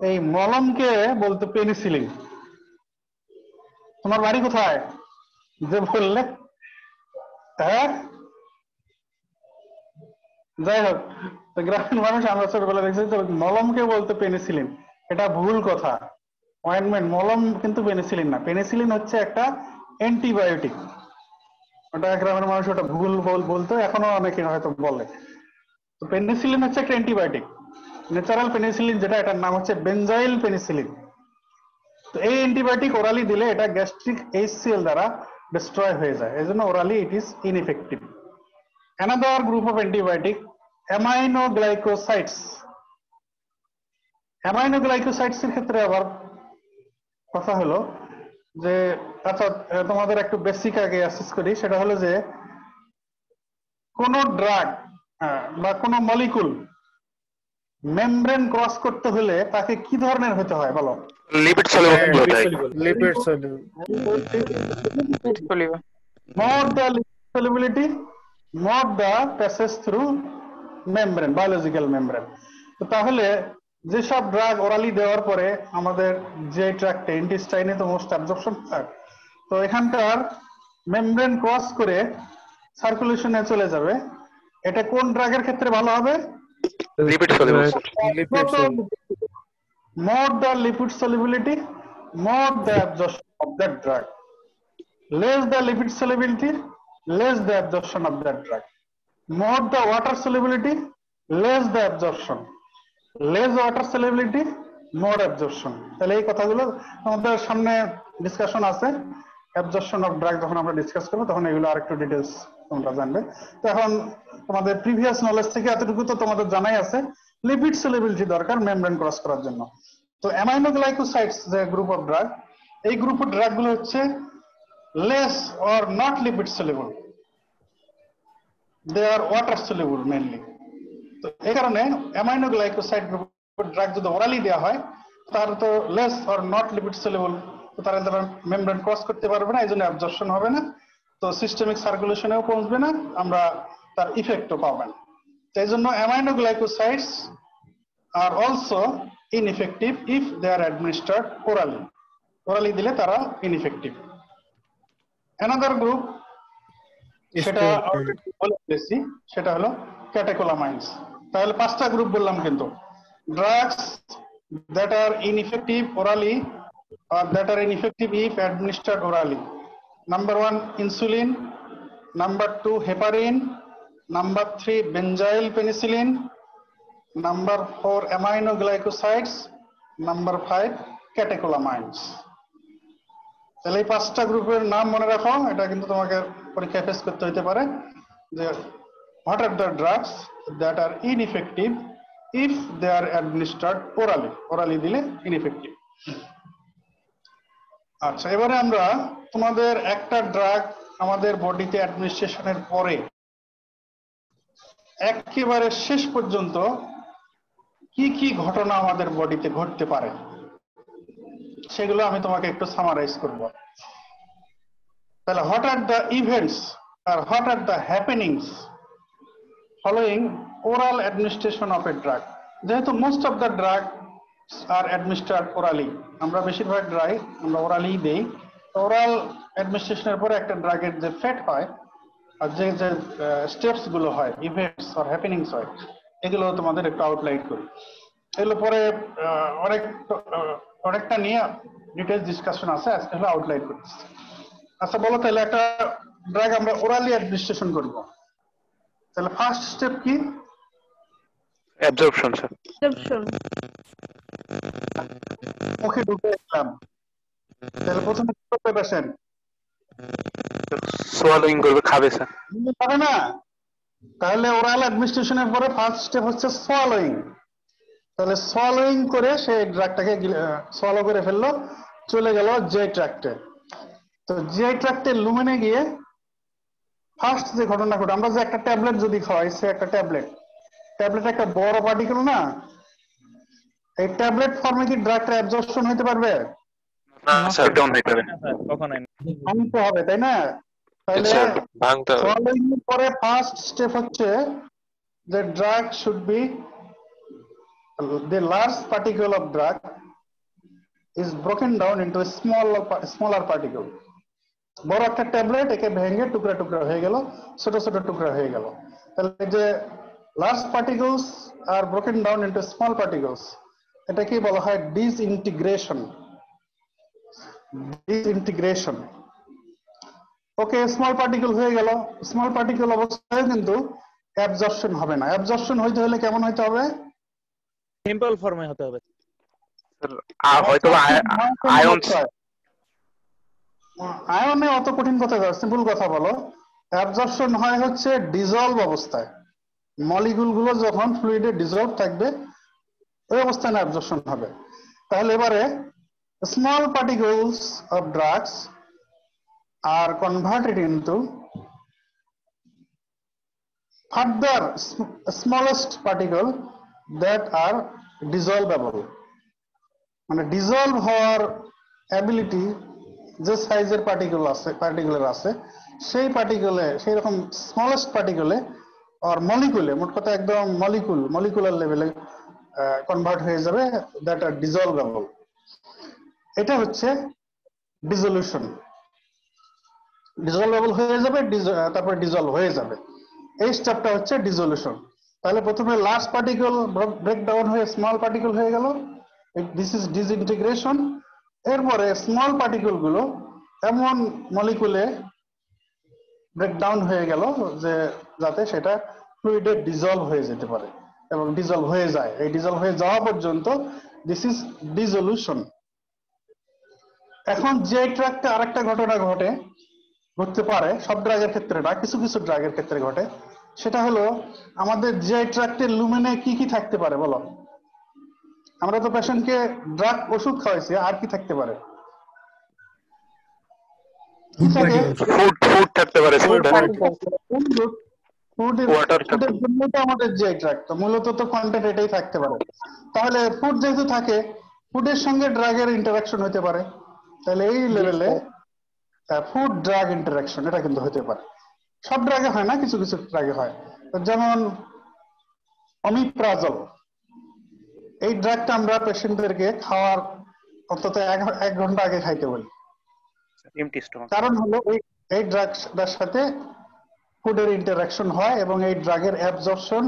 এই মলমকে বলতো পেনিসিলিন। তোমার বাড়ি কোথায় যে বললে? হ্যাঁ, যাই হোক, তো গ্রামের মানুষ আমরা ছোটবেলা দেখছি তো মলমকে বলতে পেনিসিলিন, এটা ভুল কথা। অয়েন্টমেন্ট, মলম কিন্তু পেনিসিলিন না, পেনিসিলিন হচ্ছে একটা অ্যান্টিবায়োটিক। ওটা গ্রামের মানুষ ওটা ভুল বলতো, এখনো অনেকে হয়তো বলে। তো পেনিসিলিন হচ্ছে একটা অ্যান্টিবায়োটিক, ন্যাচারাল পেনিসিলিন যেটা, এটার নাম হচ্ছে বেনজাইল পেনিসিলিন। তো এই অ্যান্টিবায়োটিক ওরালি দিলে এটা গ্যাস্ট্রিক HCl দ্বারা ডিস্ট্রয় হয়ে যায়, এই জন্য orally it is ineffective. Another group of antibiotic aminoglycosides. Aminoglycosides এর ক্ষেত্রে আবার কথা হলো যে, আচ্ছা তোমাদের একটু বেসিক আগে অ্যাসেস করি, সেটা হলো যে কোন ড্রাগ বা কোন মলিকুল মেমব্রেন ক্রস করতে হলে তাকে কি ধরনের হতে হয় বলো? লিপিড সলিউবল হতে হয়। Lipid soluble. Not the lipid solubility, not the passage through membrane, biological membrane. তো তাহলে যেসব ড্রাগ ওরালি দেওয়ার পরে আমাদের যে ট্র্যাক্টে, ইন্টেস্টাইনে তো মোস্ট অ্যাবজর্পশন হয়, তো এখানকার মেমব্রেন ক্রস করে সার্কুলেশনে চলে যাবে, এটা কোন ড্রাগের ক্ষেত্রে ভালো হবে? Lipid soluble. Lipid soluble. More the lipid solubility, more the absorption of that drug. Less the lipid solubility, less the absorption of that drug. More the water solubility, less the absorption. Less water solubility, more absorption. তাহলে এই কথাগুলো আমাদের সামনে discussion আছে, absorption of drug যখন আমরা discuss করবো তখন এগুলো আরেকটু ডিটেলস তোমরা জানবে। তো এখন তোমাদের প্রিভিয়াস নলেজ থেকে এতটুকু তো তোমাদের জানাই আছে, লিপিড সলিবিলিটি দরকার মেমব্রেন ক্রস করার জন্য। তো অ্যামাইনোগ্লাইকোসাইডস যে গ্রুপ অফ ড্রাগ, এই গ্রুপ অফ ড্রাগ গুলো হচ্ছে less or not lipid soluble, they are water soluble mainly. তো এই কারণে অ্যামাইনোগ্লাইকোসাইড গ্রুপ অফ ড্রাগ যদি ওরালি দেওয়া হয় তার তো less or not lipid soluble, তো তারা মেমব্রেন ক্রস করতে পারবে না, এই জন্য অ্যাবজর্পশন হবে না, তো সিস্টেমিক সার্কুলেশনেও পৌঁছবে না, আমরা তার ইফেক্টও পাবেন। এই জন্য aminoglycosides are also ineffective if they are administered orally. Orally দিলে তারা ইনএফেক্টিভ। অ্যানাদার গ্রুপ, সেটা বলে দিয়েছি, সেটা হলো ক্যাটেকোলামাইন্স। তাহলে 5টা গ্রুপ বললাম কিন্তু, drugs that are ineffective orally or that are ineffective if administered orally. Number 1 insulin, number 2 heparin, number 3 benzyl penicillin, number 4 aminoglycosides, number 5 catecholamines. তাহলে এই 5টা গ্রুপের নাম মনে রাখো, এটা কিন্তু তোমাকে পরীক্ষায় ফেস করতে হতে পারে যে what are the drugs that are ineffective if they are administered orally. orally দিলে ineffective। আচ্ছা, এবারে আমরা তোমাদের একটা ড্রাগ আমাদের বডিতে অ্যাডমিনিস্ট্রেশনের পরে একেবারে শেষ পর্যন্ত কি কি ঘটনা আমাদের বডিতে ঘটতে পারে সেগুলো আমি তোমাকে একটু সামারাইজ করব। তাহলে হোয়াট আর দ্য ইভেন্টস আর what are the happenings following oral administration of a drug. যেহেতু most of the drug are administered orally, আমরা বেশিরভাগ ড্রাগ আমরা ওরালি দেই, ওরাল অ্যাডমিনিস্ট্রেশনের পরে একটা ড্রাগের যে ফেট হয় আর যে যে স্টেপস গুলো হয়, ইভেন্টস আর হ্যাপেনিংস হয়, এগুলো তোমাদের একটু আউটলাইন করি। এগুলো পরে অনেকটা নিয়ে ডিটেলস ডিসকাশন আছে, আজকে হলো আউটলাইন করতেছি। আচ্ছা বলো, তাহলে একটা ড্রাগ আমরা ওরালি অ্যাডমিনিস্ট্রেশন করব, তাহলে ফার্স্ট স্টেপ কি? Absorption sir. Absorption. মুখে ঢুকে দিলাম, তাহলে প্রথমে কি করবে পেশেন্ট? সোয়ালোইং করবে, খাবে স্যার। পারে না, তাহলে ওরাল অ্যাডমিনিস্ট্রেশনের পরে ফার্স্ট স্টেপ হচ্ছে সোয়ালোইং। তাহলে সোয়ালোইং করে সে ড্রাগটাকে সোয়ালো করে ফেললো, চলে গেল জে ট্র্যাক্টে। তো জে ট্র্যাক্টে লুমেনে গিয়ে ফার্স্ট যে ঘটনা ঘটে, আমরা যে একটা ট্যাবলেট যদি খাওয়াই, সে একটা ট্যাবলেট একটা বড় পার্টিকেল না, এই ট্যাবলেট ফর্মে কি ড্রাগটা অ্যাবজর্পশন হতে পারবে? না স্যার, ডাউন হইতে পারে, কখনোই না। ভাঙতে হবে, তাই না? তাহলে স্যার ভাঙতে হবে। সোয়ালোইং এর পরে ফার্স্ট স্টেপ হচ্ছে যে drug should be, the large particle of drug is broken down into a smaller particle. বড় একটা ট্যাবলেট একে ভেঙে টুকরা টুকরা হয়ে গেল, ছোট ছোট টুকরা হয়ে গেল। তাহলে যে large particles are broken down into small particles, এটাকে বলা হয় disintegration. Disintegration. Okay, small particle হয়ে গেল। স্মল পার্টিকেল অবস্থায় কিন্তু অ্যাবজর্পশন হবে না। অ্যাবজর্পশন হইতে হলে কেমন হইতে হবে? সিম্পল ফর্মে হতে হবে আর হয়তো আয়ন আয়নে অত কঠিন কথা বলো, সিম্পল কথা বলো। অ্যাবজর্পশন হয় হচ্ছে ডিজলভ অবস্থায়, মলিকুল গুলো যখন ফ্লুইডে ডিজলভ থাকবে ওই অবস্থায় অ্যাবজর্পশন হবে। তাহলে এবারে small particles of drugs are converted into further smallest particle that are dissolvable, মানে ডিজলভ হওয়ার অ্যাবিলিটি যে সাইজের পার্টিকুলার আছে সেই পার্টিকুলে, সেই রকম স্মলেস্ট পার্টিকুলে আর মলিকুলে, মোট কথা একদম মলিকুলার লেভেলে কনভার্ট হয়ে যাবে, দ্যাট আর ডিজলভেবল। এটা হচ্ছে ডিসলিউশন। ডিজলভেবল হয়ে যাবে, তারপর ডিজলভ হয়ে যাবে, এই স্টেপটা হচ্ছে ডিসলিউশন। তাহলে প্রথমে লার্জ পার্টিকেল ব্রেকডাউন হয়ে স্মল পার্টিকেল হয়ে গেল, দিস ইজ ডিসইন্টিগ্রেশন। এরপরে স্মল পার্টিকেল গুলো এমন মলিকুলে ব্রেকডাউন হয়ে গেল যে যাতে সেটা ফ্লুইডে ডিজলভ হয়ে যেতে পারে এবং ডিজলভ হয়ে যায়। এই ডিজলভ হয়ে যাওয়া পর্যন্ত দিস ইজ ডিসলিউশন। এখন যে ট্র্যাকটা আরেকটা ঘটনা ঘটতে পারে, সব ড্রাগের ক্ষেত্রে না, কিছু কিছু ড্রাগের ক্ষেত্রে ঘটে, সেটা হলো আমাদের যে ট্র্যাক্টের লুমেনে কি কি থাকতে পারে বলো? আমরা তো পেশেন্টকে ড্রাগ ওষুধ খাওয়াইছি, আর কি থাকতে পারে? কি থাকে? ফুড থাকতে পারে, ফুডের জন্য তো আমাদের যে ট্র্যাক্ট, মূলত তো কন্টেন্ট এটাই থাকতে পারে। তাহলে ফুড যেহেতু থাকে, ফুডের সঙ্গে ড্রাগের ইন্টারাকশন হতে পারে। তাহলে এই লেভেলে ফুড ড্রাগ ইন্টারাকশন এটা কিন্তু হতে পারে। সব ড্রাগে হয় না, কিছু কিছু ড্রাগে হয়। যেমন অমিপ্রাজল, এই ড্রাগটা আমরা পেশেন্টদেরকে খাওয়ার অন্তত 1 ঘন্টা আগে খাইতে বলি। কারণ হলো এই ড্রাগটার সাথে ফুডের ইন্টারাকশন হয় এবং এই ড্রাগের অ্যাবজর্পশন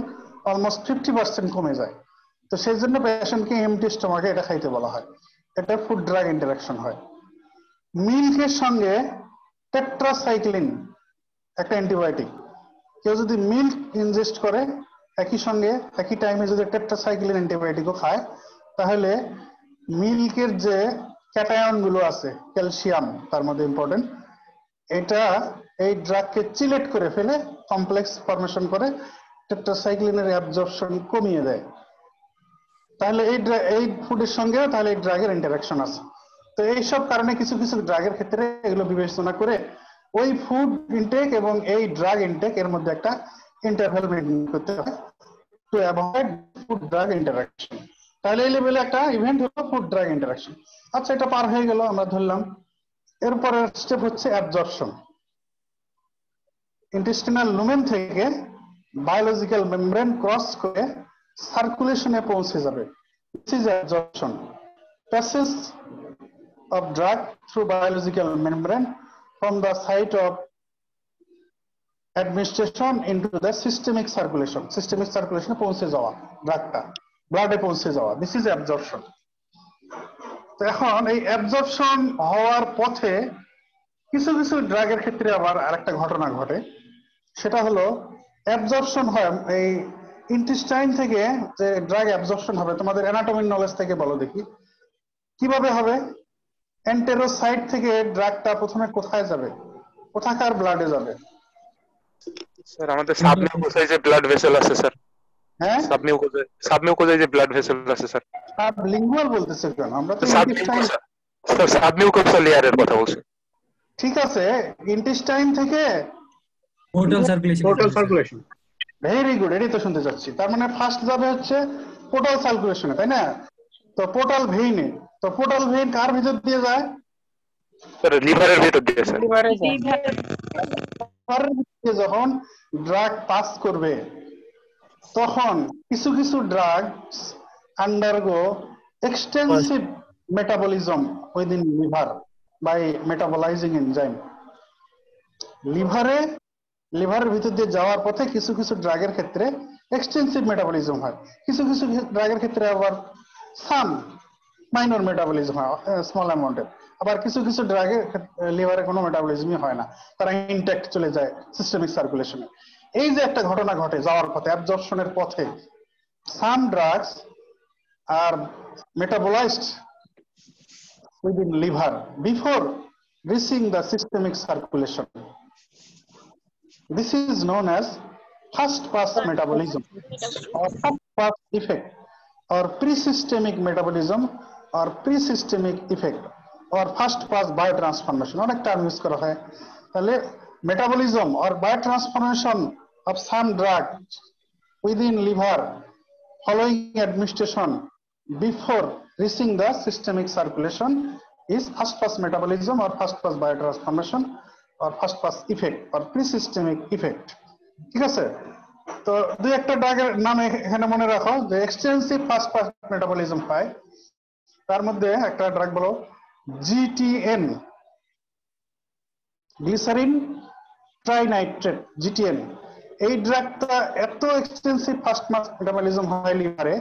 অলমোস্ট 50% কমে যায়। তো সেই জন্য পেশেন্টকে এমটি স্টমাকে এটা খাইতে বলা হয়। এটা ফুড ড্রাগ ইন্টারাকশন হয়। মিল্কের সঙ্গে টেট্রাসাইক্লিন একটা অ্যান্টিবায়োটিক, কেউ যদি মিল্ক ইনজেস্ট করে একই সঙ্গে একই টাইমে যদি টেট্রাসাইক্লিন অ্যান্টিবায়োটিকও খায়, তাহলে মিল্কের যে ক্যাটায়ন গুলো আছে, ক্যালসিয়াম তার মধ্যে ইম্পর্টেন্ট, এটা এই ড্রাগকে চিলেট করে ফেলে, কমপ্লেক্স ফর্মেশন করে টেট্রাসাইক্লিনের অ্যাবজর্পশন কমিয়ে দেয়। তাহলে এই ফুডের সঙ্গে তাহলে এই ড্রাগের ইন্টারাকশন আছে। তো এইসব কারণে কিছু কিছু ড্রাগের ক্ষেত্রে এগুলো বিবেচনা করে ওই ফুড ইনটেক এবং এই ড্রাগ ইনটেক এর মধ্যে একটা ইন্টারভ্যাল মেইনটেইন করতে হয় to avoid food drug interaction. তাহলে এই লেভেলে একটা ইভেন্ট হলো ফুড ড্রাগ ইন্টারাকশন। আচ্ছা, এটা পার হয়ে গেল, আমরা ধরলাম। এরপরের স্টেপ হচ্ছে অ্যাবজর্পশন। ইন্টেস্টিনাল লুমেন থেকে বায়োলজিক্যাল মেমব্রেন ক্রস করে সার্কুলেশনে পৌঁছে যাবে। This is absorption. Passage of drug through biological membrane from the site of administration into the systemic circulation. Systemic circulation পৌঁছে যাওয়া, ড্রাগটা ব্লাডে পৌঁছে যাওয়া, দিস ইজ অ্যাবজর্পশন। তো এখন এই অ্যাবজর্পশন হওয়ার পথে কিছু কিছু ড্রাগের ক্ষেত্রে আবার আরেকটা ঘটনা ঘটে, সেটা হলো অ্যাবজর্পশন হয় এই ইন্টেস্টাইন থেকে। যে ড্রাগ অ্যাবজর্পশন হবে, তোমাদের অ্যানাটমির নলেজ থেকে বলো দেখি কিভাবে হবে? এন্টেরোসাইট থেকে ড্রাগটা প্রথমে কোথায় যাবে? কোথাকার ব্লাডে যাবে? স্যার আমাদের সাবমিউকোসাই যে ব্লাড ভেসেল আছে স্যার, হ্যাঁ, সাবমিউকোসাই যে ব্লাড ভেসেল আছে স্যার। সাবলিঙ্গুয়াল বলতেছে কেন? আমরা তো সাবমিউকোসাল লেয়ারের কথা বলছি। ঠিক আছে, ইন্টেস্টাইন থেকে পোর্টাল সার্কুলেশন। ভেরি গুড, এটাই তো শুনতে চাচ্ছি। তার মানে ফার্স্ট যাবে হচ্ছে পোর্টাল সার্কুলেশনে, তাই না? তো পোর্টাল ভেইনে, তো পোর্টাল ভেইন কার ভিতর দিয়ে যায়? স্যার লিভারের ভিতর দিয়ে স্যার। লিভারের ভিতরে যখন ড্রাগ পাস করবে, তখন কিছু কিছু drug undergo extensive metabolism within liver by metabolising enzyme. লিভারের ভিতর দিয়ে যাওয়ার পথে কিছু কিছু ড্রাগের ক্ষেত্রে এক্সটেন্সিভ মেটাবলিজম হয়, কিছু কিছু ড্রাগের ক্ষেত্রে আবার সাম মাইনর মেটাবলিজম হয় স্মল অ্যামাউন্টের, আবার কিছু কিছু ড্রাগের লিভারে কোনো মেটাবলিজমই হয় না, তারা ইনট্যাক্ট চলে যায় সিস্টেমিক সার্কুলেশনে। এই যে একটা ঘটনা ঘটে যাওয়ার পথে, অ্যাবজর্পশনের পথে, some drugs R metabolized within liver before reaching the systemic circulation. This is known as first pass metabolism or first pass effect or pre-systemic metabolism or pre-systemic effect or first pass biotransformation. অনেক term use করা হয়। তাহলে metabolism or biotransformation of some drug within liver following administration before reaching the systemic circulation is first pass metabolism or first pass biotransformation or first pass effect or pre-systemic effect. ঠিক আছে? তো দুই একটা ড্রাগের নাম এখানে মনে রাখো যে এক্সটেন্সিভ ফার্স্ট পাস মেটাবলিজম হয়। তার মধ্যে একটা ড্রাগ বলো GTN, গ্লিসারিন ট্রাইনাইট্রেট, GTN। এই ড্রাগটা এত এক্সটেন্সিভ ফার্স্ট পাস মেটাবলিজম হয় লিভারে,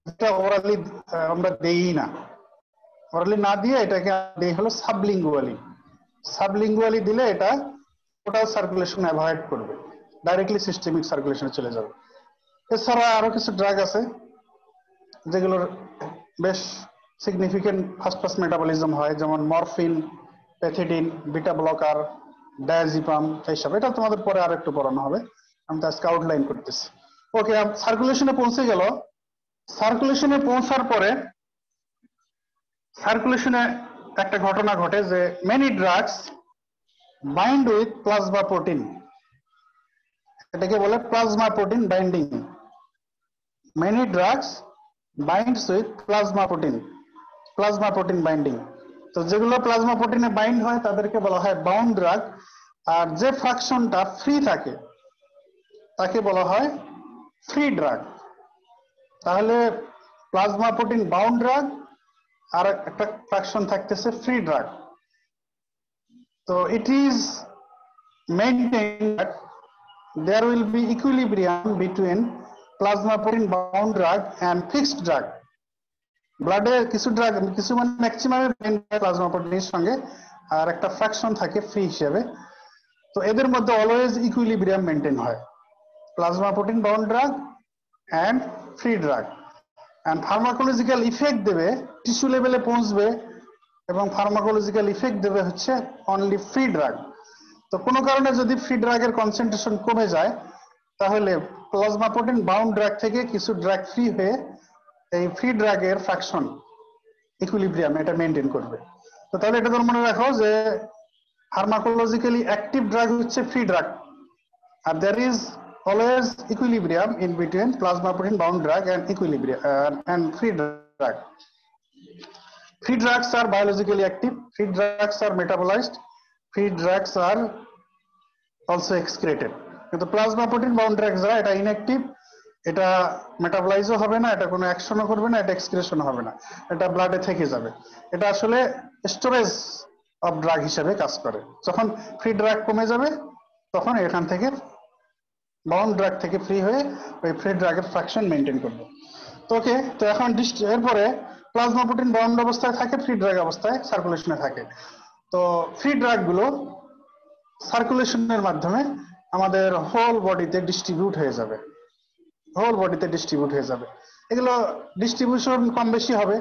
যেটা ওরালি আমরা দেই না। ওরালি না দিয়ে এটাকে দেই হলো সাবলিঙ্গুয়ালি। সাবলিঙ্গুয়ালি দিলে এটা টোটাল সার্কুলেশন অ্যাভয়েড করবে, ডাইরেক্টলি সিস্টেমিক সার্কুলেশনে চলে যাবে। এছাড়া আরো কিছু ড্রাগ আছে যেগুলোর বেশ সিগনিফিকেন্ট ফার্স্ট পাস মেটাবলিজম হয়, যেমন morphine, pethidine, beta blocker, diazepam, এইসব। এটা তোমাদের পরে আর একটু পড়ানো হবে, আমি তো আজকে আউটলাইন করতেছি। ওকে, সার্কুলেশনে পৌঁছে গেল। সার্কুলেশনে পৌঁছার পরে সার্কুলেশনে একটা ঘটনা ঘটে যে many drugs bind with plasma protein, এটাকে বলে plasma protein binding. Many drugs binds with plasma protein binding. তো যেগুলো প্লাজমা প্রোটিনে বাইন্ড হয় তাদেরকে বলা হয় বাউন্ড ড্রাগ, আর যে ফ্র্যাকশনটা ফ্রি থাকে তাকে বলা হয় ফ্রি ড্রাগ। তাহলে প্লাজমা প্রোটিন বাউন্ড ড্রাগ আর একটা ফ্র্যাকশন থাকতেছে ফ্রি ড্রাগ। তো it is maintained that there will be equilibrium between plasma protein bound drug and fixed drug. ব্লাডে কিছু ড্রাগ, কিছু মানে ম্যাক্সিমাম প্লাজমা প্রোটিনের সঙ্গে আর একটা ফ্র্যাকশন থাকে ফ্রি হিসেবে। তো এদের মধ্যে অলওয়েজ ইকুইলিব্রিয়াম মেইনটেইন হয়, plasma protein bound drug and free drug. And pharmacological effect দেবে, টিস্যু লেভেলে পৌঁছবে এবং ফার্মাকোলজিক্যাল ইফেক্ট দেবে হচ্ছে অনলি ফ্রি ড্রাগ। তো কোনো কারণে যদি ফ্রি ড্রাগের কনসেন্ট্রেশন কমে যায় তাহলে প্লাজমা প্রোটিন বাউন্ড ড্রাগ থেকে কিছু ড্রাগ ফ্রি হয়ে এই ফ্রি ড্রাগের ফ্র্যাকশন ইকুইলিব্রিয়াম এটা মেইনটেইন করবে। তো তাহলে এটা তোমরা মনে রাখো যে ফার্মাকোলজিক্যালি অ্যাক্টিভ ড্রাগ হচ্ছে ফ্রি ড্রাগ, আর there is always equilibrium in between plasma protein bound drug and equilibrium and free drug. Free drugs are biologically active, free drugs are metabolized, free drugs are also excreted. কিন্তু plasma protein bound drugs এটা inactive, এটা মেটাবলাইজও হবে না, এটা কোনো অ্যাকশনও করবে না, এটা এক্সক্রিশনও হবে না, এটা ব্লাডে থেকে যাবে। এটা আসলে স্টোরেজ অফ ড্রাগ হিসেবে কাজ করে। যখন ফ্রি ড্রাগ কমে যাবে তখন এখান থেকে বাউন্ড ড্রাগ থেকে ফ্রি হয়ে ওই ফ্রি ড্রাগের ফ্র্যাকশন মেইনটেইন করবে। তো ওকে, তো এখন এরপরে প্লাজমা প্রোটিন বাউন্ড অবস্থায় থাকে, ফ্রি ড্রাগ অবস্থায় সার্কুলেশনে থাকে। তো ফ্রি ড্রাগ গুলো সার্কুলেশনের মাধ্যমে আমাদের হোল বডিতে ডিস্ট্রিবিউট হয়ে যাবে, এগুলো ডিস্ট্রিবিউশন কম বেশি হবে,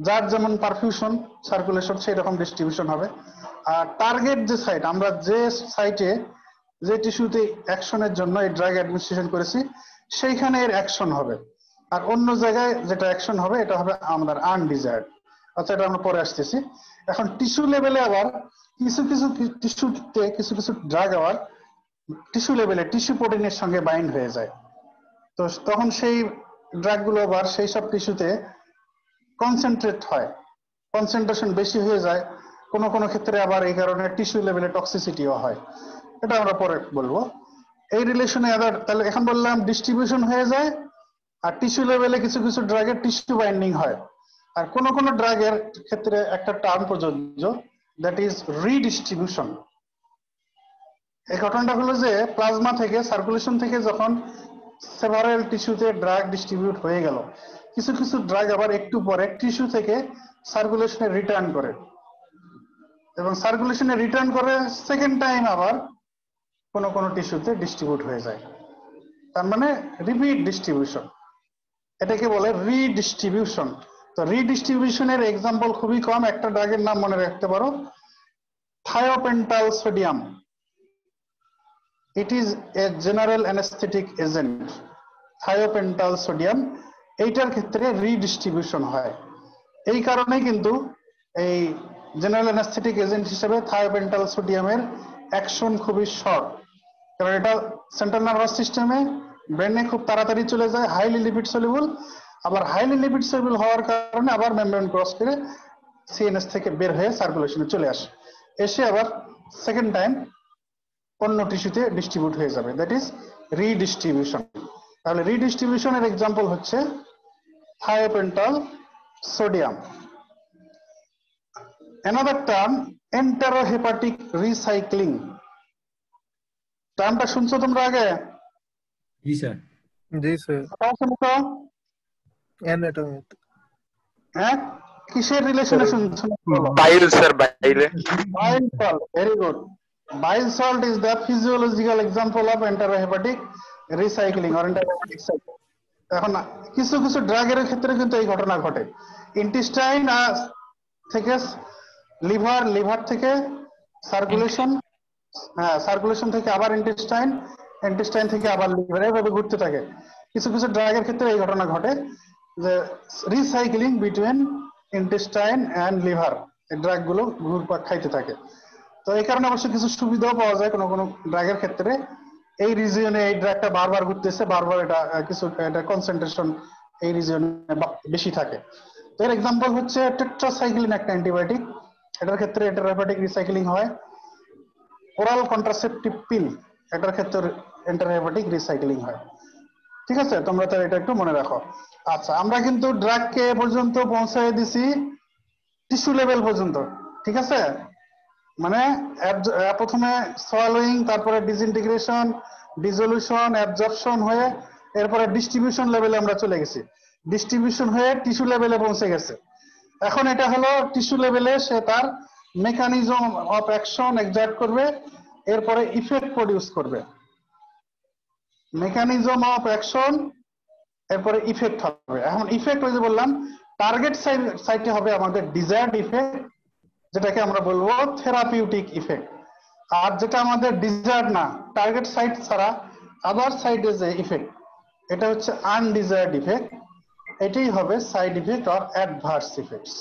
যার যেমন পারফিউশন সার্কুলেশন সেই রকম ডিস্ট্রিবিউশন হবে। আর টার্গেট যে সাইট, আমরা যে সাইটে যে টিস্যুতে অ্যাকশনের জন্য এই ড্রাগ অ্যাডমিনিস্ট্রেশন করেছি সেইখানে এর অ্যাকশন হবে, আর অন্য জায়গায় যেটা অ্যাকশন হবে এটা হবে আমাদের আনডিজায়ার্ড। আচ্ছা, এটা আমরা পরে আসতেছি। এখন টিস্যু লেভেলে আবার কিছু টিস্যুতে কিছু ড্রাগ আবার টিস্যু লেভেলে টিস্যু প্রোটিনের সঙ্গে বাইন্ড হয়ে যায়। তো তখন সেই ড্রাগগুলো আবার সেই সব টিস্যুতে কনসেন্ট্রেট হয়, কনসেন্ট্রেশন বেশি হয়ে যায়, কোনো ক্ষেত্রে আবার এই কারণে টিস্যু লেভেলে টক্সিসিটিও হয়, এটা আমরা পরে বলবো। এই রিলেশনে আবার তাহলে এখন বললাম ডিস্ট্রিবিউশন হয়ে যায়, আর টিস্যু লেভেলে কিছু ড্রাগের টিস্যু বাইন্ডিং হয়, আর কোন ড্রাগের ক্ষেত্রে একটা টার্ম প্রযোজ্য, দ্যাট ইজ রিডিস্ট্রিবিউশন। এই ঘটনাটা হলো যে প্লাজমা থেকে সার্কুলেশন থেকে যখন সেভারেল টিস্যুতে ড্রাগ ডিস্ট্রিবিউট হয়ে গেল, কিছু কিছু ড্রাগ আবার একটু পরে টিস্যু থেকে সার্কুলেশনে রিটার্ন করে, এবং সার্কুলেশনে রিটার্ন করে সেকেন্ড টাইম আবার কোনো কোনো টিস্যুতে ডিস্ট্রিবিউট হয়ে যায়। তার মানে রিপিট ডিস্ট্রিবিউশন, এটাকে বলে রিডিস্ট্রিবিউশন। তো রিডিস্ট্রিবিউশনের এক্সাম্পল খুবই কম। একটা ড্রাগের নাম মনে রাখতে পারো, thiopental sodium. It is a general anaesthetic agent. Thiopental sodium, এইটার ক্ষেত্রে রিডিস্ট্রিবিউশন হয়। এই কারণে কিন্তু এই জেনারেল অ্যানেস্থেটিক এজেন্ট হিসেবে থায়োপেন্টাল সোডিয়ামের অ্যাকশন খুবই শর্ট, কারণ এটা সেন্ট্রাল নার্ভাস সিস্টেমে ব্রেনে খুব তাড়াতাড়ি চলে যায়, হাইলি লিপিড সলিউবল। আবার হাইলি লিপিড সলিউবল হওয়ার কারণে আবার মেমব্রেন ক্রস করে সিএনএস থেকে বের হয়ে সার্কুলেশনে চলে আসে, এসে আবার সেকেন্ড টাইম অন্য টিস্যুতে ডিস্ট্রিবিউট হয়ে যাবে, দ্যাট ইজ রিডিস্ট্রিবিউশন। তাহলে রিডিস্ট্রিবিউশনের এক্সাম্পল হচ্ছে thiopental sodium. Another term enterohepatic recycling. টার্মটা শুনছো তোমরা আগে? জি স্যার। জি স্যার। অ্যানাটমি। হ্যাঁ, কিসের রিলেশনে শুনছো? বাইল স্যার, বাইলে। Bile salt, very good. Bile salt is the physiological example of enterohepatic recycling or enterohepatic cycle. এখন কিছু কিছু ড্রাগের ক্ষেত্রে কিন্তু এই ঘটনা ঘটে। ইন্টেস্টাইন থেকে লিভার, লিভার থেকে সার্কুলেশন, হ্যাঁ সার্কুলেশন থেকে আবার ইন্টেস্টাইন, ইন্টেস্টাইন থেকে আবার লিভার, এইভাবে ঘুরতে থাকে। কিছু কিছু ড্রাগের ক্ষেত্রে এই ঘটনা ঘটে যে recycling between intestine and liver, এই ড্রাগ গুলো ঘুরপাক খাইতে থাকে। তো এই কারণে অবশ্য কিছু সুবিধাও পাওয়া যায় কোনো কোনো ড্রাগের ক্ষেত্রে। এই রিজিয়নে এই ড্রাগটা বারবার ঘুরতেছে, বারবার এটা কিছু এটা কনসেন্ট্রেশন এই রিজিয়নে বেশি থাকে। তো এর এক্সাম্পল হচ্ছে টেট্রাসাইক্লিন, একটা অ্যান্টিবায়োটিক, এটার ক্ষেত্রে এন্টারোহেপাটিক রিসাইক্লিং হয়। ওরাল কন্ট্রাসেপটিভ পিল, এটার ক্ষেত্রে এন্টারোহেপাটিক রিসাইক্লিং হয়। ঠিক আছে, তোমরা তো এটা একটু মনে রাখো। আচ্ছা, আমরা কিন্তু ড্রাগকে পর্যন্ত পৌঁছায় দিছি টিস্যু লেভেল পর্যন্ত, ঠিক আছে? মানে প্রথমে সোয়ালোইং, তারপরে ডিসইন্টিগ্রেশন, ডিসলিউশন, অ্যাবজর্পশন হয়ে এরপরে ডিস্ট্রিবিউশন লেভেলে আমরা চলে গেছি। ডিস্ট্রিবিউশন হয়ে টিস্যু লেভেলে পৌঁছে গেছে। এখন এটা হলো টিস্যু লেভেলে সে তার মেকানিজম অফ অ্যাকশন এক্সার্ট করবে, এরপরে ইফেক্ট প্রডিউস করবে। মেকানিজম অফ অ্যাকশন, এরপরে ইফেক্ট হবে। এখন ইফেক্ট ওই যে বললাম, টার্গেট সাইটে হবে আমাদের ডিজায়ার্ড ইফেক্ট, যেটাকে আমরা বলবো থেরাপিউটিক ইফেক্ট। আর যেটা আমাদের ডিজায়ার্ড না, টার্গেট সাইট ছাড়া আদার সাইডে যে ইফেক্ট, এটা হচ্ছে আনডিজায়ার্ড ইফেক্ট। এটাই হবে side effect or adverse effects.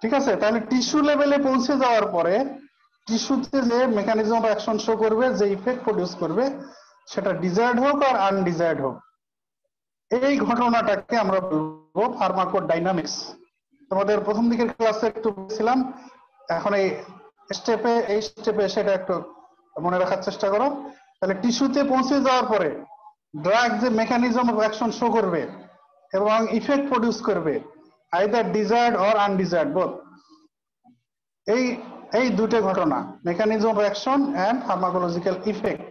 ঠিক আছে, তাহলে টিস্যু লেভেলে পৌঁছে যাওয়ার পরে টিস্যুতে যে মেকানিজম অফ অ্যাকশন শো করবে, যে ইফেক্ট প্রডিউস করবে, সেটা ডিজায়ার্ড হোক আর আনডিজায়ার্ড হোক, এই ঘটনাটাকে আমরা বলবো ফার্মাকোডাইনামিক্স। তোমাদের প্রথম দিকের ক্লাসে একটু বলছিলাম, এখন এই স্টেপে সেটা একটু মনে রাখার চেষ্টা করো। তাহলে টিস্যুতে পৌঁছে যাওয়ার পরে ড্রাগ যে মেকানিজম অফ অ্যাকশন শো করবে এবং ইফেক্ট প্রডিউস করবে, either desired or undesired both, এই দুটো ঘটনা, mechanism of action and pharmacological effect,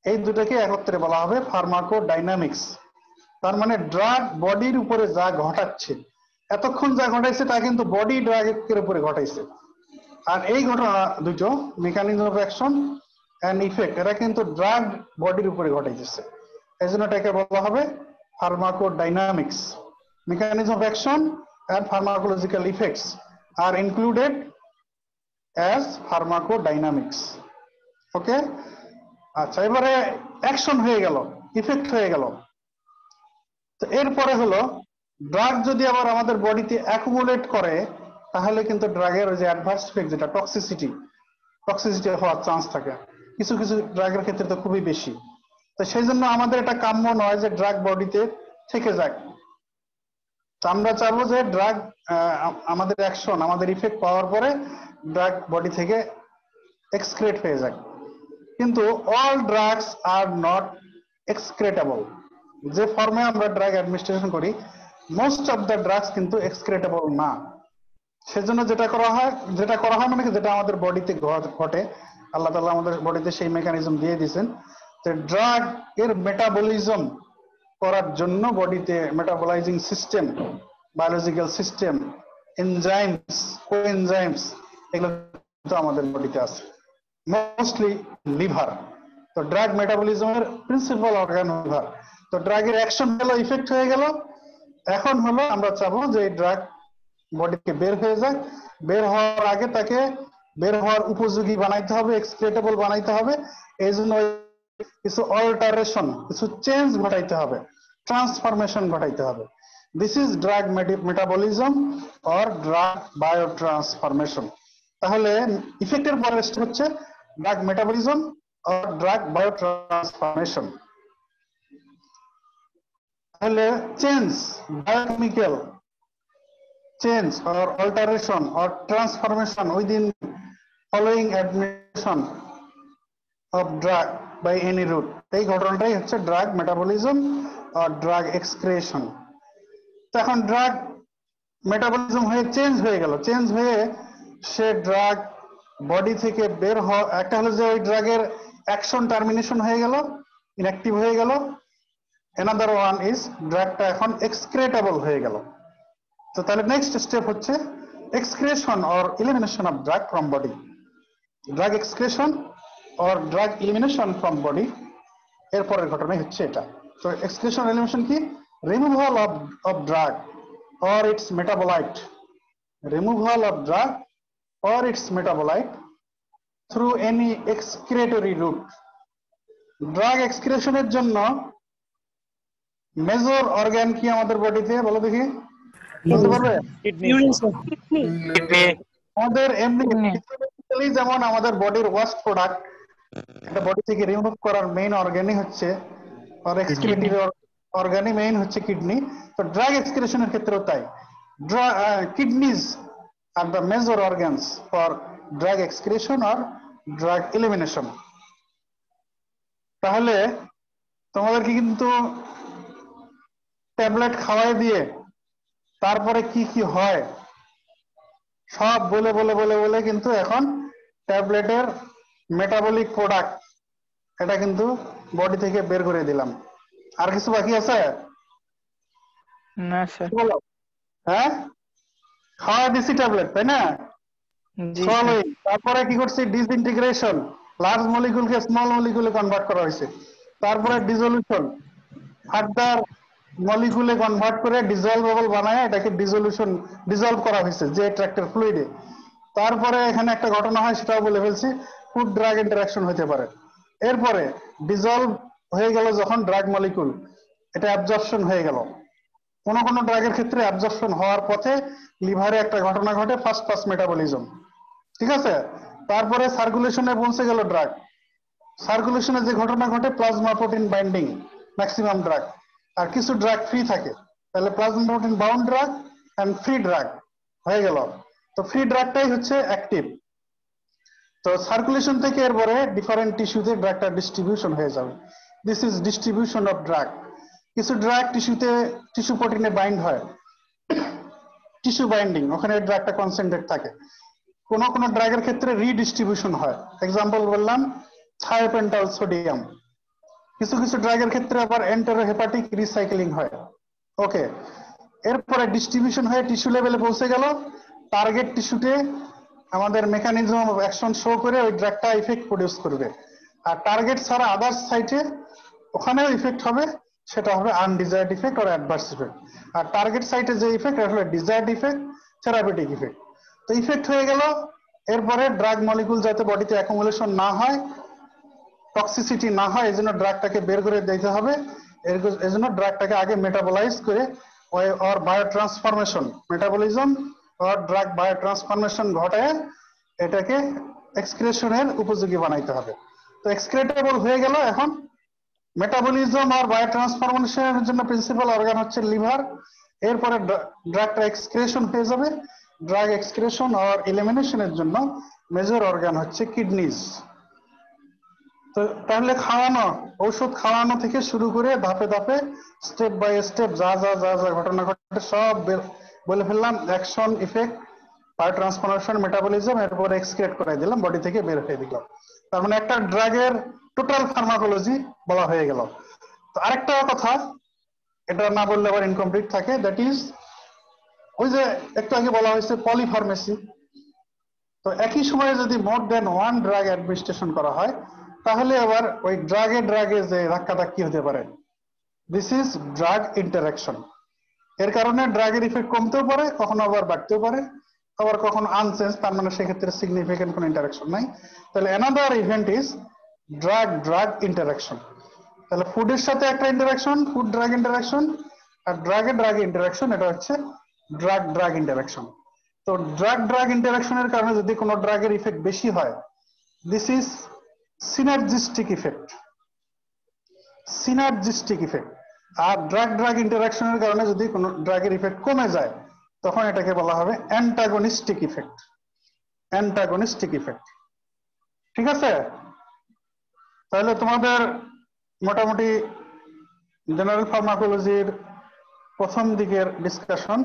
এই দুটোকে একত্রে বলা হবে ফার্মাকোডাইনামিক্স। তার মানে ড্রাগ বডির উপরে যা ঘটাচ্ছে, এতক্ষণ যা ঘটাইছে তা কিন্তু বডি ড্রাগের উপরে ঘটাইছে। আর এই ঘটনা দুটো, mechanism of action and effect, এরা কিন্তু ড্রাগ বডির উপরে ঘটাইতেছে। এই জন্য এটাকে বলা হবে pharmacodynamics. Mechanism of action and pharmacological effects are included as pharmacodynamics. Okay, আচ্ছা, এবারে অ্যাকশন হয়ে গেল, ইফেক্ট হয়ে গেল। তো এরপরে হলো ড্রাগ যদি আবার আমাদের বডিতে অ্যাকুমুলেট করে, তাহলে কিন্তু ড্রাগের ওই যে অ্যাডভার্স ইফেক্ট, যেটা টক্সিসিটি হওয়ার চান্স থাকে। কিছু কিছু ড্রাগের ক্ষেত্রে তো খুবই বেশি। তো সেই জন্য আমাদের এটা কাম্য নয় যে ড্রাগ বডিতে থেকে যাক। তো আমরা চাবো যে ড্রাগ আমাদের অ্যাকশন, আমাদের ইফেক্ট পাওয়ার পরে ড্রাগ বডি থেকে এক্সক্রেট হয়ে যাক। কিন্তু অল ড্রাগস আর নট এক্সক্রেটেবল। যে ফর্মে আমরা ড্রাগ অ্যাডমিনিস্ট্রেশন করি, মোস্ট অফ দ্য ড্রাগস কিন্তু এক্সক্রেটেবল না। সেজন্য যেটা করা হয় মানে যেটা আমাদের বডিতে ঘটে, আল্লাহ তাআলা আমাদের বডিতে সেই মেকানিজম দিয়ে দিয়েছেন। যে ড্রাগ এর মেটাবলিজম করার জন্য বডিতে মেটাবলাইজিং সিস্টেম, বায়োলজিক্যাল সিস্টেম, এনজাইমস, কোএনজাইমস এগুলো তো আমাদের বডিতে আছে, মোস্টলি লিভার। তো ড্রাগ মেটাবলিজমের প্রিন্সিপাল অর্গান লিভার। তো ড্রাগের অ্যাকশন হলো, ইফেক্ট হয়ে গেল, এখন হলো আমরা চাবো যে এই ড্রাগ বডিকে বের হয়ে যাক। বের হওয়ার আগে তাকে বের হওয়ার উপযোগী বানাইতে হবে, এক্সক্রেটেবল বানাইতে হবে। এই জন্য কিছু অল্টারেশন, কিছু চেঞ্জ ঘটাইতে হবে, ট্রান্সফরমেশন ঘটাইতে হবে। This is drug metabolism or drug biotransformation. তাহলে ইফেক্টের পরের স্টেপ হচ্ছে drug metabolism or drug biotransformation. তাহলে change, biochemical change or alteration or transformation within following administration of drug by any route, এই ঘটনাটাই হচ্ছে drug metabolism or drug excretion। তো এখন drug metabolism হয়ে চেঞ্জ হয়ে গেল, চেঞ্জ হয়ে সে ড্রাগ বডি থেকে বের হওয়া, একটা হলো যে ওই ড্রাগের অ্যাকশন টার্মিনেশন হয়ে গেল, ইনঅ্যাক্টিভ হয়ে গেল। অ্যানাদার ওয়ান ইজ ড্রাগটা এখন এক্সক্রেটেবল হয়ে গেল। তো তাহলে নেক্সট স্টেপ হচ্ছে excretion or elimination of drug from body. Drug excretion or drug elimination from body এর পরের ঘটনাই হচ্ছে এটা। তো এক্সক্রেশন এলিমিনেশন কি? Removal of drug or its metabolite, removal of drug or its metabolite through any excretory route. Drug এক্সক্রেশনের জন্য major organ কি আমাদের বডিতে, বলো দেখি, বলতে পারবে? আমাদের এমনি যেমন আমাদের বডির ওয়াস্ট প্রোডাক্ট, এটা বডি থেকে রিমুভ করার মেইন অর্গানই হচ্ছে, আর এক্সক্রিটিভ অর্গানই মেইন হচ্ছে কিডনি। তো ড্রাগ এক্সক্রিশনের ক্ষেত্রেও তাই, kidneys are the major organs for drug excretion আর ড্রাগ এলিমিনেশন। তাহলে তোমাদেরকে কিন্তু ট্যাবলেট খাওয়াই দিয়ে তারপরে কি কি হয় সব বলে বলে বলে বলে কিন্তু এখন ট্যাবলেটের মেটাবলিক প্রোডাক্ট এটা কিন্তু বডি থেকে বের করে দিলাম। আর কিছু বাকি আছে? না স্যার। হ্যাঁ, খাওয়া দিছি ট্যাবলেট, তাই না? তারপরে কি করছি? ডিসইন্টিগ্রেশন, লার্জ মলিকুলকে স্মল মলিকুলে কনভার্ট করা হয়েছে। তারপরে ডিসলিউশন, ফার্দার মলিকুলে কনভার্ট করে ডিজলভেবল বানায় এটাকে ডিজলভ করা হয়েছে যে ট্র্যাক্টর ফ্লুইডে। তারপরে এখানে একটা ঘটনা হয়, সেটাও বলে ফেলছি, ফুড ড্রাগ ইন্টারাকশন হতে পারে। এরপরে ডিজলভ হয়ে গেল যখন ড্রাগ মলিকুল, এটা অ্যাবজর্পশন হয়ে গেল। কোন কোন ড্রাগের ক্ষেত্রে অ্যাবজর্পশন হওয়ার পথে লিভারে একটা ঘটনা ঘটে, ফার্স্ট পাস মেটাবলিজম, ঠিক আছে? তারপরে সার্কুলেশনে পৌঁছে গেল ড্রাগ, সার্কুলেশনে যে ঘটনা ঘটে plasma protein binding maximum drug, আর কিছু ড্রাগ ফ্রি থাকে। তাহলে plasma protein bound drug and free drug হয়ে গেল। তো ফ্রি ড্রাগটাই হচ্ছে অ্যাক্টিভ। তো সার্কুলেশন থেকে এরপরে ডিফারেন্ট টিস্যুতে ড্রাগটা ডিস্ট্রিবিউশন হয়ে যাবে। This is distribution of drug. কিছু ড্রাগ টিস্যুতে, টিস্যু প্রোটিনে বাইন্ড হয়, টিস্যু বাইন্ডিং, ওখানে ড্রাগটা কনসেন্ট্রেট থাকে। কোন কোন ড্রাগের ক্ষেত্রে রিডিস্ট্রিবিউশন হয়, এক্সাম্পল বললাম থায়োপেন্টাল সোডিয়াম। কিছু কিছু ড্রাগের ক্ষেত্রে আবার এন্টেরোহেপাটিক রিসাইক্লিং হয়। ওকে, এরপরে ডিস্ট্রিবিউশন হয়ে টিস্যু লেভেলে পৌঁছে গেল। টার্গেট টিস্যুতে আমাদের মেকানিজম অফ অ্যাকশন শো করে ওই ড্রাগটা ইফেক্ট প্রডিউস করবে। আর টার্গেট ছাড়া আদার্স সাইটে ওখানেও ইফেক্ট হবে, সেটা হবে undesired effect or adverse effect. আর টার্গেট সাইটে যে ইফেক্ট এটা হলো ডিজায়ার্ড ইফেক্ট, থেরাপিউটিক ইফেক্ট। তো ইফেক্ট হয়ে গেল, এরপরে ড্রাগ মলিকুল যাতে বডিতে অ্যাকুমুলেশন না হয়, টক্সিসিটি না হয়, এই জন্য ড্রাগটাকে বের করে দিতে হবে। এই জন্য ড্রাগটাকে আগে মেটাবলাইজ করে or biotransformation, metabolism or drug biotransformation ঘটায় এটাকে এক্সক্রেশনের উপযোগী বানাইতে হবে। তো এক্সক্রেটেবল হয়ে গেল। এখন মেটাবলিজম আর বায়োট্রান্সফরমেশনের জন্য প্রিন্সিপাল অর্গান হচ্ছে লিভার। এরপরে ড্রাগটা এক্সক্রেশন হয়ে যাবে। ড্রাগ এক্সক্রেশন আর এলিমিনেশনের জন্য মেজর অর্গান হচ্ছে কিডনিজ। তো তাহলে খাওয়ানো, ঔষধ খাওয়ানো থেকে শুরু করে ধাপে ধাপে স্টেপ বাই স্টেপ যা যা যা যা ঘটনা ঘটে সব বলে ফেললাম। Action, effect, bio transformation, metabolism, এরপর এক্সক্রিয়েট করে দিলাম, বডি থেকে বের হয়ে দিলাম। তার মানে একটা ড্রাগের টোটাল ফার্মাকোলজি বলা হয়ে গেল। তো আরেকটা কথা, এটা না বললে আবার ইনকমপ্লিট থাকে, দ্যাট ইজ ওই যে একটু আগে বলা হয়েছে পলিফার্মেসি। তো একই সময়ে যদি মোর দেন ওয়ান ড্রাগ অ্যাডমিনিস্ট্রেশন করা হয়, তাহলে আবার ওই ড্রাগে যে ধাক্কাধাক্কি হতে পারে। This is drug interaction. এর কারণে ড্রাগের ইফেক্ট কমতেও পারে, কখনো আবার বাড়তেও পারে, আবার কখনো আনসেন্স, তার মানে সেক্ষেত্রে সিগনিফিকেন্ট কোনো ইন্টারাকশন নাই। তাহলে another event is drug interaction. তাহলে ফুডের সাথে একটা ইন্টারাকশন, ফুড ড্রাগ ইন্টারাকশন, আর ড্রাগ ইন্টারাকশন, এটা হচ্ছে ড্রাগ ইন্টারাকশন। তো ড্রাগ ইন্টারাকশনের কারণে যদি কোনো ড্রাগের ইফেক্ট বেশি হয়, দিস ইজ সিনার্জিস্টিক ইফেক্ট। আর ড্রাগ ইন্টারাকশনের কারণে যদি কোনো ড্রাগের ইফেক্ট কমে যায়, তখন এটাকে বলা হবে অ্যান্টাগনিস্টিক ইফেক্ট। ঠিক আছে? তাহলে তোমাদের মোটামুটি জেনারেল ফার্মাকোলজির প্রথম দিকের ডিসকাশন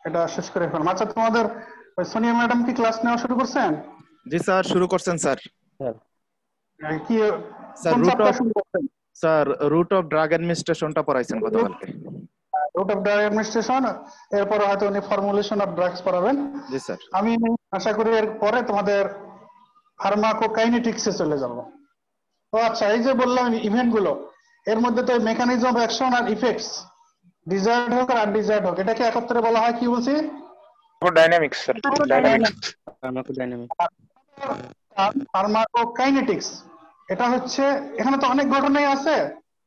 এটা শেষ করে ফেললাম। আচ্ছা, তোমাদের ওই সোনিয়া ম্যাডাম কি ক্লাস নেওয়া শুরু করছেন? জি স্যার, শুরু করছেন স্যার। কি স্যার কোন চ্যাপ্টার শুরু করছেন? স্যার রুট অফ ড্রাগ অ্যাডমিনিস্ট্রেশনটা পড়াইছেন গতকালকে। রুট অফ ড্রাগ অ্যাডমিনিস্ট্রেশন, এরপর হয়তো উনি ফর্মুলেশন অফ ড্রাগস পড়াবেন। জি স্যার। আমি আশা করি এর পরে তোমাদের ফার্মাকোকাইনেটিক্সে চলে যাব। তো আচ্ছা, এই যে বললাম ইভেন্ট গুলো, এর মধ্যে তো মেকানিজম অফ অ্যাকশন আর ইফেক্টস, ডিজায়ার্ড হোক আর আনডিজায়ার্ড হোক, এটাকে একত্রে বলা হয় কি বলছি? Dynamics sir, dynamics. ফার্মাকোকাইনেটিক্স, এটা হচ্ছে, এখানে তো অনেক ঘটনাই আছে।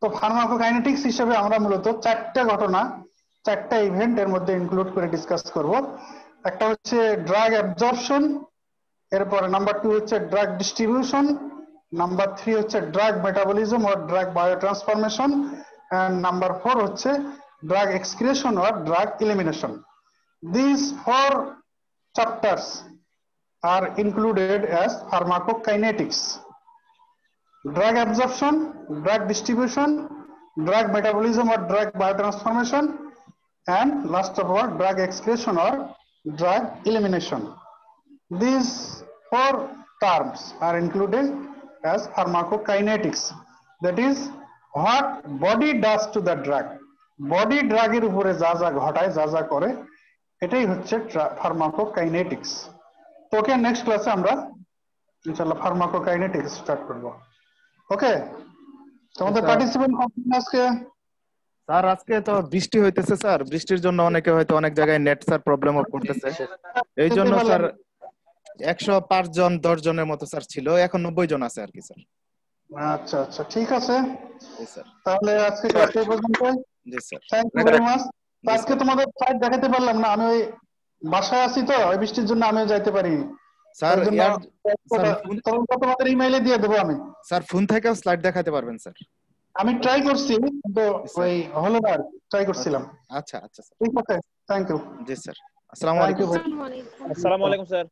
তো ফার্মাকোকাইনেটিক্স হিসেবে আমরা মূলত চারটা ইভেন্ট এর মধ্যে ইনক্লুড করে ডিসকাস করব। একটা হচ্ছে ড্রাগ অ্যাবজর্পশন, এরপরে নাম্বার 2 হচ্ছে ড্রাগ ডিস্ট্রিবিউশন, নাম্বার 3 হচ্ছে drug metabolism or drug biotransformation, and number 4 হচ্ছে drug excretion or drug elimination. These 4 chapters are included as pharmacokinetics: drug absorption, drug distribution, drug metabolism or drug biotransformation, and last of all drug excretion or drug elimination. These 4 terms are included as pharmacokinetics, that is what body does to the drug. Body drug এর উপরে যা যা ঘটায়, যা যা করে, এটাই হচ্ছে ফার্মাকোকাইনেটিক্স। তো ওকে, নেক্সট ক্লাসে আমরা ইনশাআল্লাহ ফার্মাকোকাইনেটিক্স স্টার্ট করব। ওকে, তোমাদের পার্টিসিপেন্ট আজকে? স্যার আজকে তো বৃষ্টি হইতেছে স্যার, বৃষ্টির জন্য অনেকে হয়তো অনেক জায়গায় নেট স্যার প্রবলেম করতেছে, এই জন্য স্যার 105 জন 10 জনের মতো স্যার ছিল, এখন 90 জন আছে আর কি স্যার। আচ্ছা আচ্ছা, ঠিক আছে। জি স্যার। তাহলে আজকে ক্লাস এই পর্যন্ত। জি sir. Thank you very much. আজকে তোমাদের স্লাইড দেখাতে পারলাম না, আমি ওই বাসায় আছি তো, ওই বৃষ্টির জন্য আমিও যাইতে পারি স্যার। তোমাদের ইমেইলে দিয়ে দেবো আমি। স্যার ফোন থেকেও স্লাইড দেখাতে পারবেন স্যার? আমি ট্রাই করছি, কিন্তু ওই হলো না, ট্রাই করছিলাম। আচ্ছা আচ্ছা স্যার, ঠিক আছে, থ্যাংক ইউ। G sir. আসসালামু আলাইকুম। আসসালামু আলাইকুম স্যার।